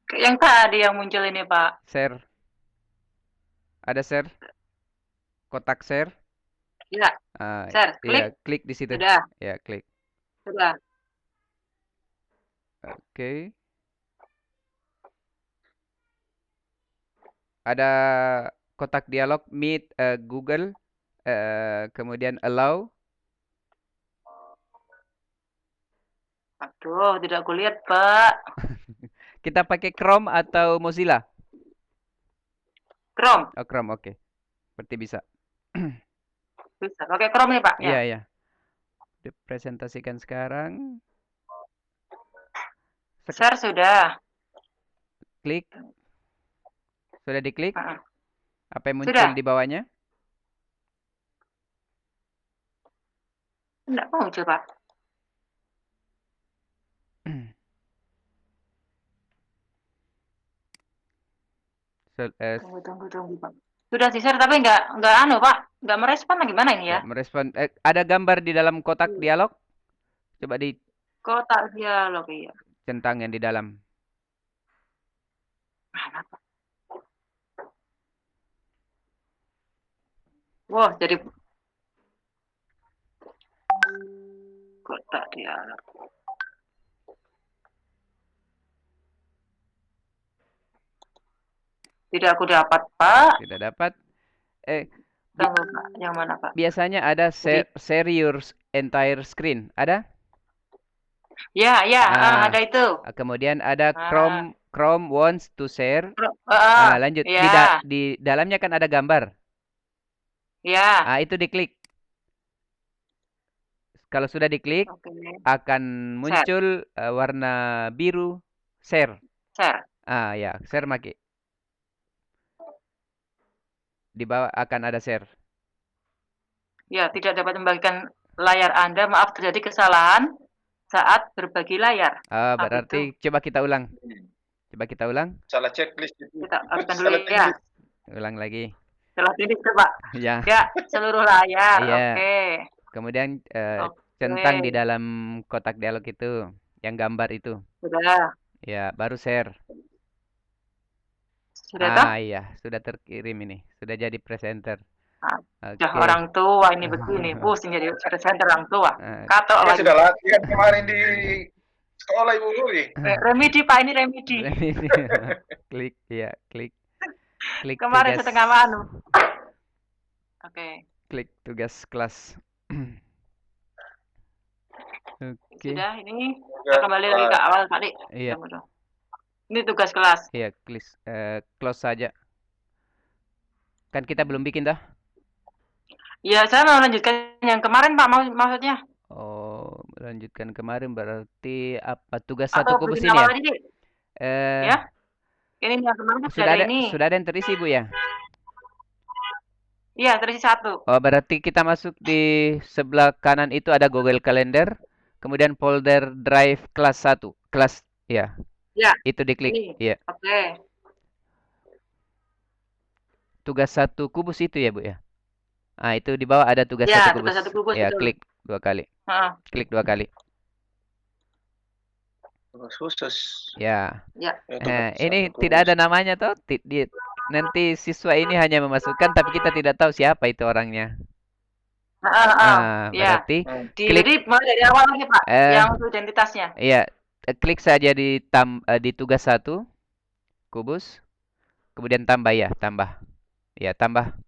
Yang tadi yang muncul ini, Pak. Share. Ada share? Kotak share? Iya. Share, Iya, klik. klik di situ. Sudah. Ya, klik. Sudah. Oke. Ada kotak dialog Meet Google, kemudian Allow. Aduh, tidak kulihat, Pak. Kita pakai Chrome atau Mozilla? Chrome. Oh, Chrome, oke. Berarti bisa. Bisa. Pakai Chrome nih, Pak. Iya, iya. Dipresentasikan sekarang. Share sudah. Klik. Sudah diklik? Apa yang muncul Sudah. di bawahnya? Enggak muncul, Pak. Tunggu, Pak. Sudah di-share tapi enggak anu, Pak. Enggak merespon gimana ini ya? Merespon. Ada gambar di dalam kotak dialog? Coba di Kotak dialog, iya. centang yang di dalam. Mana, Pak? Wah, jadi kotak dialog. Tidak aku dapat, Pak. Tidak dapat. Tunggu, Pak. Yang mana, Pak? Biasanya ada share your entire screen. Ada? Ya, ada itu. Kemudian ada Chrome wants to share. Lanjut. Ya. Di dalamnya kan ada gambar. Ya. Itu diklik. Kalau sudah diklik, akan muncul warna biru share. Share. Ya, share maki. Di bawah akan ada share. Ya, tidak dapat membagikan layar Anda. Maaf, terjadi kesalahan saat berbagi layar. Berarti coba kita ulang. Coba kita ulang. Salah checklist itu. Kita alihkan dulu ya. Ulang lagi. Setelah ini coba. Ya. Ya, seluruh layar. Iya. Oke. Kemudian centang di dalam kotak dialog itu. Yang gambar itu. Sudah. Ya, baru share. Sudah toh? Iya, sudah terkirim ini. Sudah jadi presenter. Ah, Oke. Sudah orang tua ini begini, pusing jadi presenter orang tua. Eh, Katok Saya lagi. sudah latihan kemarin di sekolah Ibu Ruri. Remedi Pak, ini remedi. Klik, ya, klik. Klik Kemarin tugas. setengah anu. Oke. Klik tugas kelas. Oke. Sudah, ini kita kembali lagi ke awal tadi. Iya. Tunggu dong. Ini tugas kelas. Iya, close saja. Kan kita belum bikin dah. Ya, saya mau lanjutkan yang kemarin Pak, maksudnya. Oh, melanjutkan kemarin berarti apa tugas Atau satu kubus bikin ini awal ya? aja, Dik? Eh, Ya. Ini yang kemarin kan sudah ada ini. sudah ada yang terisi Bu ya? Iya, terisi 1. Oh, berarti kita masuk di sebelah kanan itu ada Google Calendar, kemudian folder Drive kelas 1. Kelas ya. Ya. Itu diklik. Ini. Iya. Oke. Tugas satu kubus itu ya, Bu ya? Ah, itu di bawah ada tugas Ya, satu kubus. tugas 1 kubus, Ya, betul. klik 2 kali. Heeh. Klik 2 kali. Khusus. Ya. Ya. Ini tidak ada namanya toh. Nanti siswa ini hanya memasukkan tapi kita tidak tahu siapa itu orangnya. Ya. Berarti Jadi mulai dari awal lagi Pak, yang untuk identitasnya. Iya, klik saja di tugas 1 kubus. Kemudian tambah ya, tambah. Ya, tambah.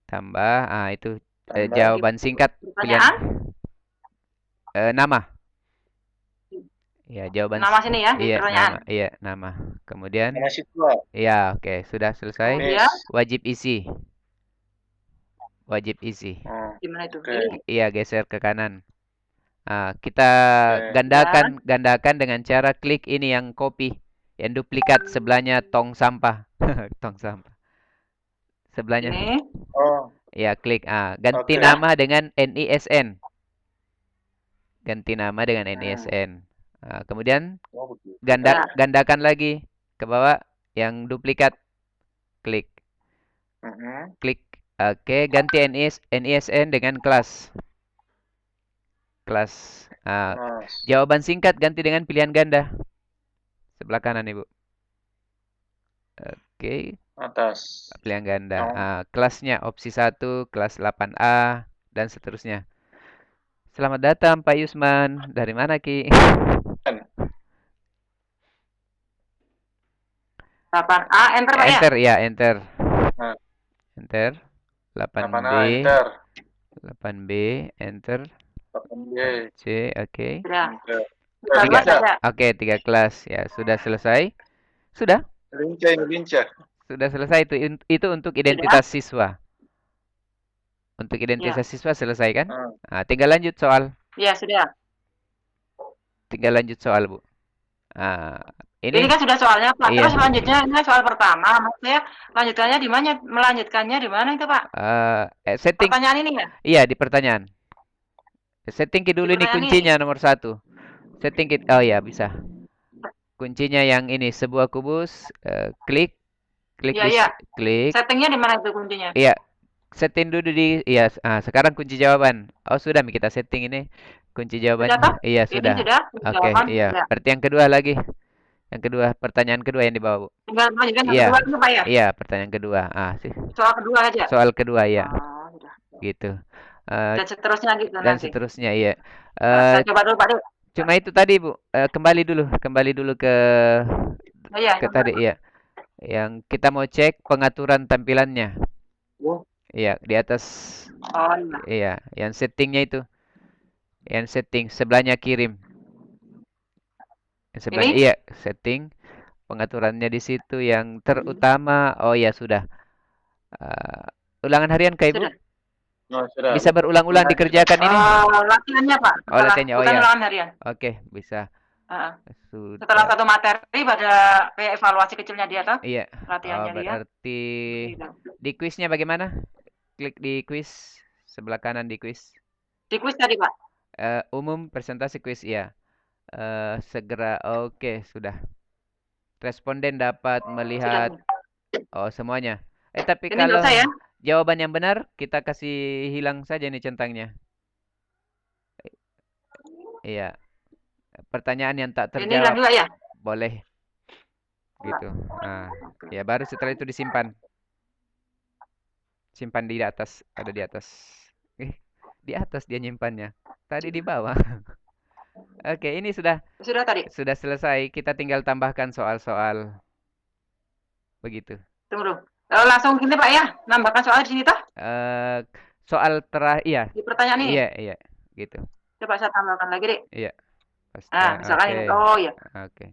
Tambah. Itu jawaban singkat pilihan. Nama. Ya, jawaban. Nama sini ya, Iya, pertanyaan. nama. Iya, nama. Kemudian. Nama siswa. Iya, oke, sudah selesai. Ya. Wajib isi. Wajib isi. Gimana itu? Iya, geser ke kanan. Kita gandakan dengan cara klik ini yang copy, yang duplikat sebelahnya tong sampah. Tong sampah. Sebelahnya. Ini. Oh. Ya, klik. Ganti nama dengan NISN. Ganti nama dengan NISN. Kemudian gandakan lagi ke bawah yang duplikat. Klik. Klik. Oke, ganti NISN dengan kelas. Kelas. Jawaban singkat ganti dengan pilihan ganda. Sebelah kanan, Ibu. Oke. Atas. Pilihan ganda. Kelasnya opsi 1, kelas 8A, dan seterusnya. Selamat datang Pak Yusman. Dari mana Ki? 8A, enter Pak ya? Enter, ya, enter. Enter. 8B. Enter. 8B, enter. 8B. C, oke. Sudah. Oke, 3 kelas. Ya, sudah selesai. Sudah? Lincah. Sudah selesai itu untuk identitas siswa. Untuk identitas siswa selesai kan? Tinggal lanjut soal. Ya, sudah. Tinggal lanjut soal, Bu. Ini kan sudah soalnya, Pak. Iya. Terus selanjutnya ini soal pertama. Maksudnya lanjutannya di mana? Melanjutkannya di mana itu, Pak? Setting. Pertanyaan ini ya? Iya, di pertanyaan. Setting dulu ini kuncinya nomor 1. Setting oh ya, bisa. Kuncinya yang ini, sebuah kubus, klik klik. Settingnya di mana itu kuncinya? Iya. Setting dulu sekarang kunci jawaban. Oh, sudah kita setting ini kunci jawabannya. Sudah, iya, sudah. Oke, iya. Berarti yang kedua lagi. Yang kedua, pertanyaan kedua yang di bawah, Bu. Tinggal lanjutkan yang kedua itu, Pak ya? Iya, pertanyaan kedua. Soal kedua aja. Soal kedua, ya. Sudah. Gitu. Dan seterusnya gitu dan nanti. seterusnya, iya. Saya coba dulu, Pak. Cuma itu tadi, Bu. Kembali dulu ke tadi, iya. Yang kita mau cek pengaturan tampilannya. Iya, di atas. Oh, iya. Iya, yang settingnya itu. Yang setting sebelahnya kirim. Sebelahnya, iya, setting. Pengaturannya di situ yang terutama. Oh ya, sudah. Ulangan harian Kak Ibu? Sudah. Bisa berulang-ulang dikerjakan ini? Latihannya, Pak. Latihannya. Oh ya. Ulangan harian. Oke, bisa. Setelah satu materi pada kayak evaluasi kecilnya dia toh? Iya. Latihannya dia. Berarti di kuisnya bagaimana? Klik di kuis sebelah kanan di kuis. Di kuis tadi, Pak. Umum presentasi kuis ya. Segera oke, sudah. Responden dapat melihat semuanya. Tapi ini kalau ya? jawaban yang benar kita kasih hilang saja nih centangnya. Iya. pertanyaan yang tak Ini hilang terjawab juga ya? boleh gitu. Nah, ya baru setelah itu disimpan. Simpan di atas, ada di atas. Di atas dia nyimpannya. Tadi di bawah. Oke, ini sudah Sudah tadi. selesai. Kita tinggal tambahkan soal-soal begitu. Tunggu dulu. Langsung gini Pak ya, nambahkan soal di sini toh? Soal terakhir, iya, Di pertanyaan ini. iya, gitu. Coba saya tambahkan lagi, Dek. Iya. Pasti. Misalkan Oke. ini. Oh ya. Oke.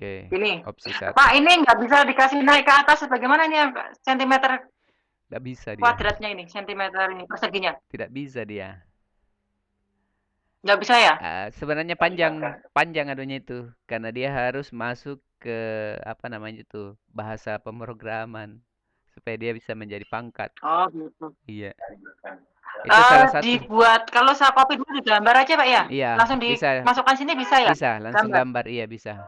Ini. Opsi 1. Pak, ini nggak bisa dikasih naik ke atas bagaimana ini sentimeter Nggak bisa dia. kuadratnya ini, sentimeter ini perseginya? Tidak bisa dia. Nggak bisa ya? Sebenarnya panjang anunya itu karena dia harus masuk ke apa namanya itu bahasa pemrograman supaya dia bisa menjadi pangkat. Oh gitu. Iya. Itu salah satu. Dibuat kalau saya copy dulu digambar aja Pak ya? Iya. Langsung Bisa. dimasukkan sini bisa ya? Bisa langsung gambar iya bisa.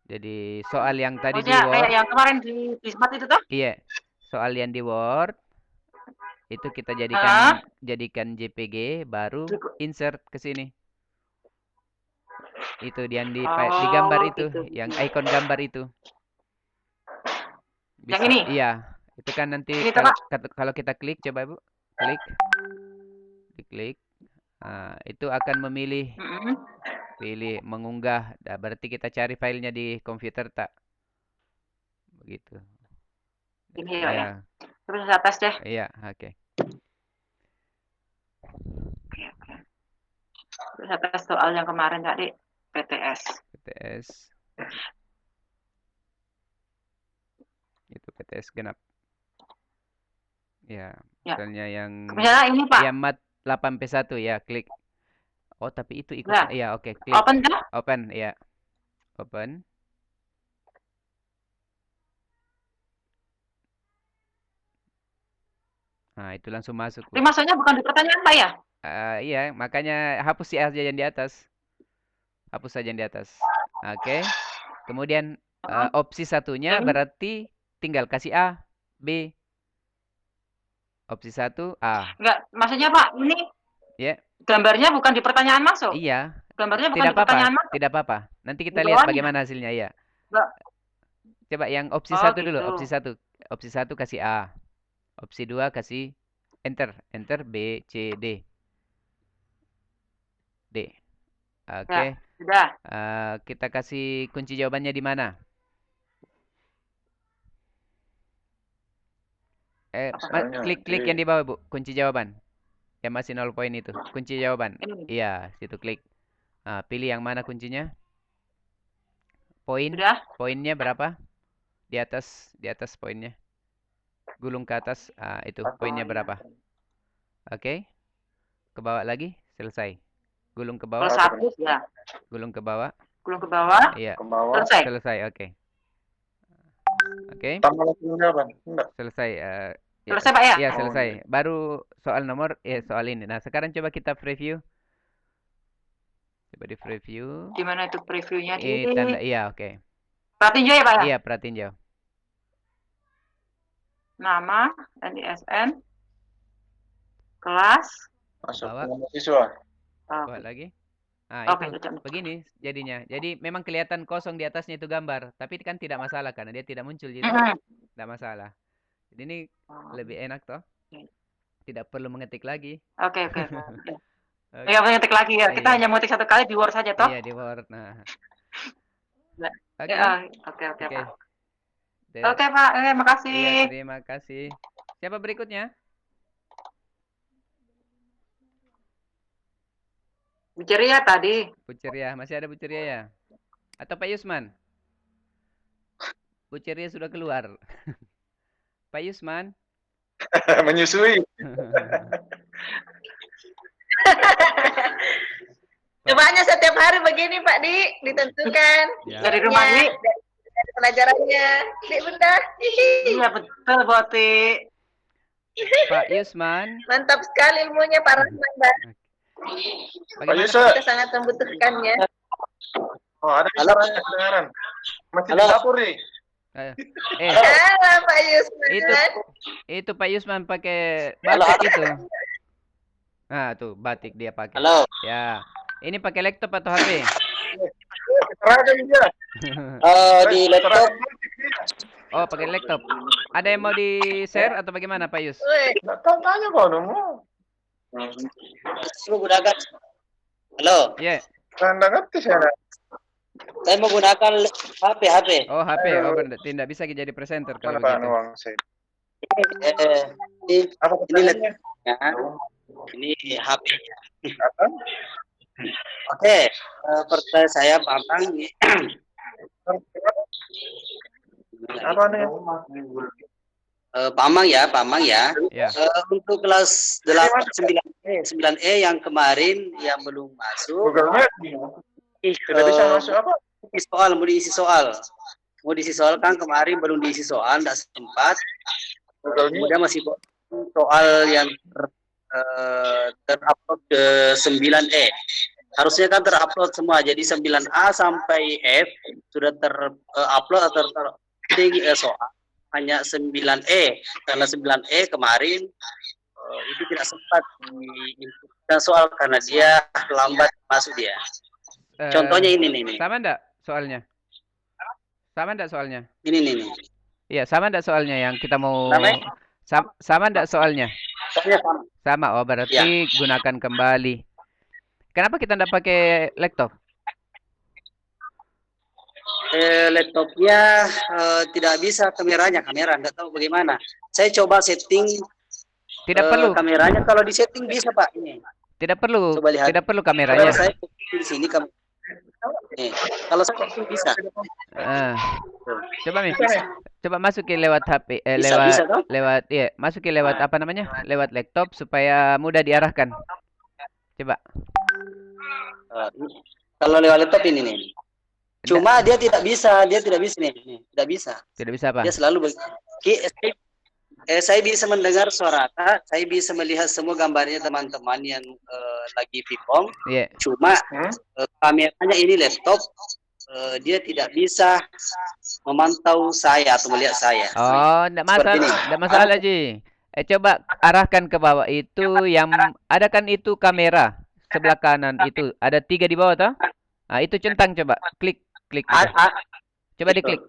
Jadi soal yang tadi di Maksudnya Word. kayak yang kemarin di Smart itu toh? Iya. Soal yang di Word itu kita jadikan JPG baru insert ke sini. Itu yang digambar itu, gitu. yang ikon gambar itu. Bisa. Yang ini? Iya, itu kan nanti Ini, kalau kita klik, coba Bu, diklik, itu akan memilih, pilih mengunggah. Nah, berarti kita cari filenya di komputer tak, begitu. Ini ya. Terus saya tes deh. Iya, oke. Terus saya tes soal yang kemarin tadi, PTS. Itu PTS genap. Ya, Ya. misalnya Misalnya ini Pak. yang mat 8P1 ya, klik. Oh, tapi itu ikut. Nah, Iya, oke, klik. Open kah? Open, ya. Open. Nah, itu langsung masuk. Ini maksudnya bukan di pertanyaan Pak ya? Iya, makanya hapus aja yang di atas. Hapus saja yang di atas. Oke. Kemudian opsi satunya berarti tinggal kasih A, B. Opsi 1 A. Enggak, maksudnya Pak, ini gambarnya bukan di pertanyaan masuk. Iya. Gambarnya bukan di pertanyaan masuk. Tidak apa-apa. Nanti kita lihat bagaimana hasilnya ya. Coba yang opsi 1 dulu, opsi 1. Opsi 1 kasih A. Opsi 2 kasih enter. Enter B, C, D. D. Oke. Ya, sudah. Kita kasih kunci jawabannya di mana? Klik yang di bawah, Bu. Kunci jawaban. Yang masih 0 poin itu. Kunci jawaban. Iya, situ klik. Pilih yang mana kuncinya? Poin. Sudah. Poinnya berapa? Di atas poinnya. Gulung ke atas, itu poinnya berapa? Oke. Ke bawah lagi, selesai. Gulung ke bawah. Kalau 1 ya. Gulung ke bawah. Gulung ke bawah. Iya. Selesai. Oke. Oke. Tambah lagi jawaban. Enggak. Selesai. Selesai Pak ya? Iya, selesai. Baru soal nomor, soal ini. Nah, sekarang coba kita preview. Coba di preview. Di mana itu previewnya? Tanda, iya, oke. Perhatiin jauh ya Pak ya? Iya, perhatiin jauh. Nama, NISN, kelas, Masuk Bawa. siswa. Buat lagi. Oke, Itu begini jadinya. Jadi memang kelihatan kosong di atasnya itu gambar, tapi kan tidak masalah karena dia tidak muncul jadi tidak masalah. Jadi ini lebih enak toh. Tidak perlu mengetik lagi. Oke. Ya, mengetik lagi ya. Kita hanya mengetik 1 kali di Word saja toh. Iya, di Word. Nah. Oke. Oke. Oke Pak, makasih. Iya, terima kasih. Siapa berikutnya? Bu Ceria tadi. Bu Ceria, masih ada Bu Ceria ya? Atau Pak Yusman? Bu Ceria sudah keluar. Pak Yusman? Menyusui. Cobanya setiap hari begini Pak Di, ditentukan. Dari rumah Di. Dari pelajarannya. Di Bunda. Iya betul Boti. Pak Yusman. Mantap sekali ilmunya Pak Rahman, Mbak. Pak Yusman. Kita sangat membutuhkannya. Oh, ada suaranya kedengaran. Masih di dapur nih. Halo Pak Yusman. Itu Pak Yusman pakai batik itu. Nah, tuh batik dia pakai. Halo. Ya. Ini pakai laptop atau HP? Seragam dia. Di laptop. Oh, pakai laptop. Ada yang mau di-share atau bagaimana, Pak Yus? Nggak tahu tanya kau nemu. Saya menggunakan. Halo. Ya. Nggak ngerti saya. Saya menggunakan HP. Oh, HP. Oh, tidak bisa jadi presenter kalau Mana Pak begitu. Nuang saya? Ini Apa pertanyaannya? ini HP. Apa? Oke, pertanyaan saya Pak Bang. Apa nih? Pamang ya. Ya. Untuk kelas 9E yang kemarin yang belum masuk, Google Meet. Tidak bisa masuk apa? mau diisi soal kan kemarin belum diisi soal, tidak sempat. Google Meet. Kemudian masih soal yang terupload ke 9E. Harusnya kan terupload semua, jadi 9A sampai F sudah terupload atau soal hanya 9E, karena 9E kemarin itu tidak sempat diinputkan soal karena dia lambat masuk dia. Contohnya ini nih. Sama enggak soalnya? Sama enggak soalnya? Ini nih. Iya, sama enggak soalnya yang kita mau Namanya? sama enggak soalnya? Soalnya sama. Sama. Oh, berarti gunakan kembali. Kenapa kita enggak pakai laptop? Laptopnya tidak bisa kamera enggak tahu bagaimana. Saya coba setting. Tidak perlu. Kameranya kalau di setting bisa Pak ini. Tidak perlu. Coba lihat. Tidak perlu kameranya. Kalau saya di sini kalau saya setting bisa. Coba coba masukin lewat HP, masukin lewat apa namanya? Lewat laptop supaya mudah diarahkan. Coba. Kalau lewat laptop ini nih. Cuma dia tidak bisa nih. Tidak bisa. Tidak bisa apa? Dia selalu saya bisa mendengar suara, saya bisa melihat semua gambarnya teman-teman yang lagi Vipom. Yeah. Cuma kameranya ini laptop, dia tidak bisa memantau saya atau melihat saya. Oh, tidak masalah Ji. Coba arahkan ke bawah itu yang ada kan itu kamera sebelah kanan itu ada 3 di bawah toh? Nah, itu centang coba klik. Coba diklik.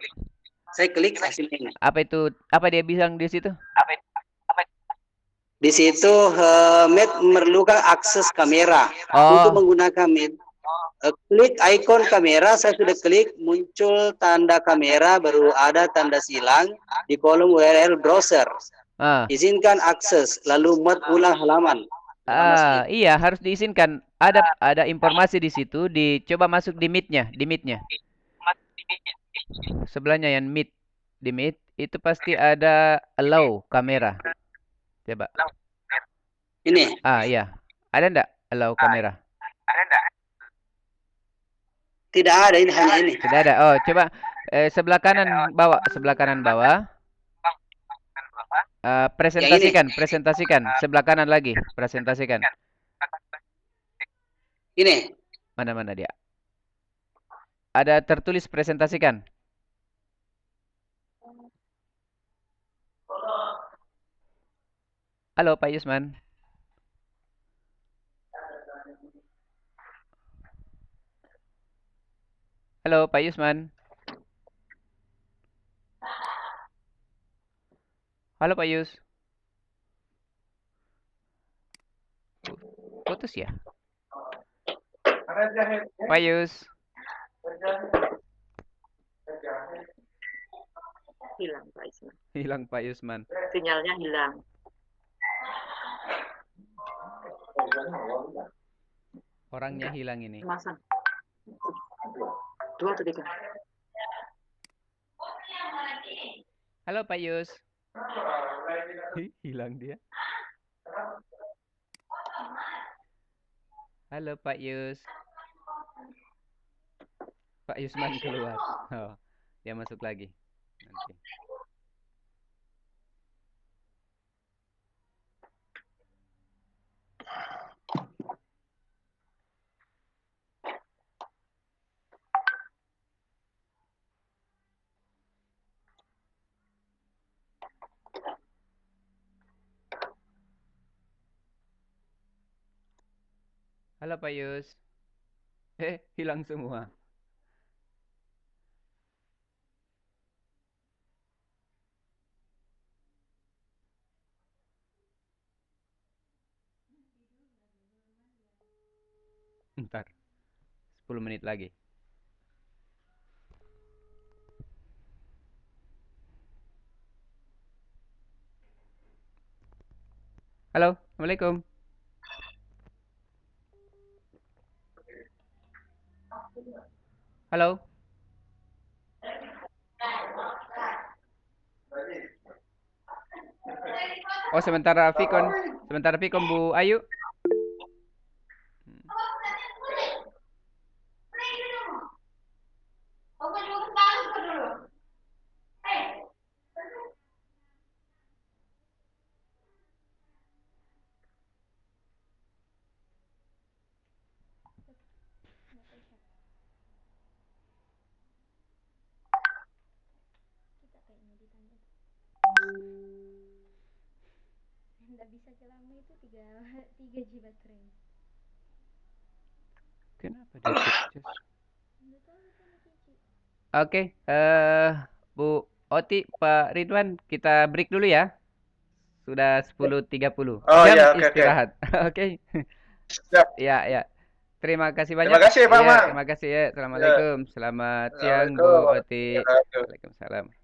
Saya klik sini. Apa itu? Apa dia bilang di situ? Di situ Meet memerlukan akses kamera. Untuk menggunakan Meet, klik ikon kamera. Saya sudah klik, muncul tanda kamera, baru ada tanda silang di kolom URL browser. Izinkan akses, lalu Meet ulang halaman. Iya, harus diizinkan. Ada informasi di situ. Dicoba masuk di Meet-nya, sebelahnya yang Meet, di Meet itu pasti ada allow kamera. Coba. Ini. Iya. Ada enggak allow kamera? Tidak ada, ini hanya ini. Tidak ada. Oh, coba sebelah kanan bawah. Presentasikan. Sebelah kanan lagi, presentasikan. Ini. Mana dia? Ada tertulis presentasikan. Halo Pak Yusman. Halo Pak Yusman. Halo Pak Yus. Putus ya? Pak Yus. Hilang Pak Yusman. Hilang Pak Yusman. Sinyalnya hilang. Orangnya hilang ini. Masang. 2 atau 3. Halo Pak Yus. Hilang dia. Halo Pak Yus. Pak Yusman keluar. Oh, dia masuk lagi. Nanti. Halo Pak Yus. Hilang semua. Ntar 10 menit lagi. Halo, Assalamualaikum. Halo. Oh, sementara Vicon Bu Ayu. Nggak bisa celana itu 3 GB baterai. Kenapa dia cus? Nggak tahu sama Cici. Oke, Bu Oti, Pak Ridwan, kita break dulu ya. Sudah 10.30. Oh Jam ya, oke. istirahat. Oke. Siap. Ya, ya. Terima kasih banyak. Terima kasih, Pak Iya, Mang. terima kasih ya. Assalamualaikum. Selamat siang, Bu Assalamualaikum. Oti. Wabarakatuh. Waalaikumsalam.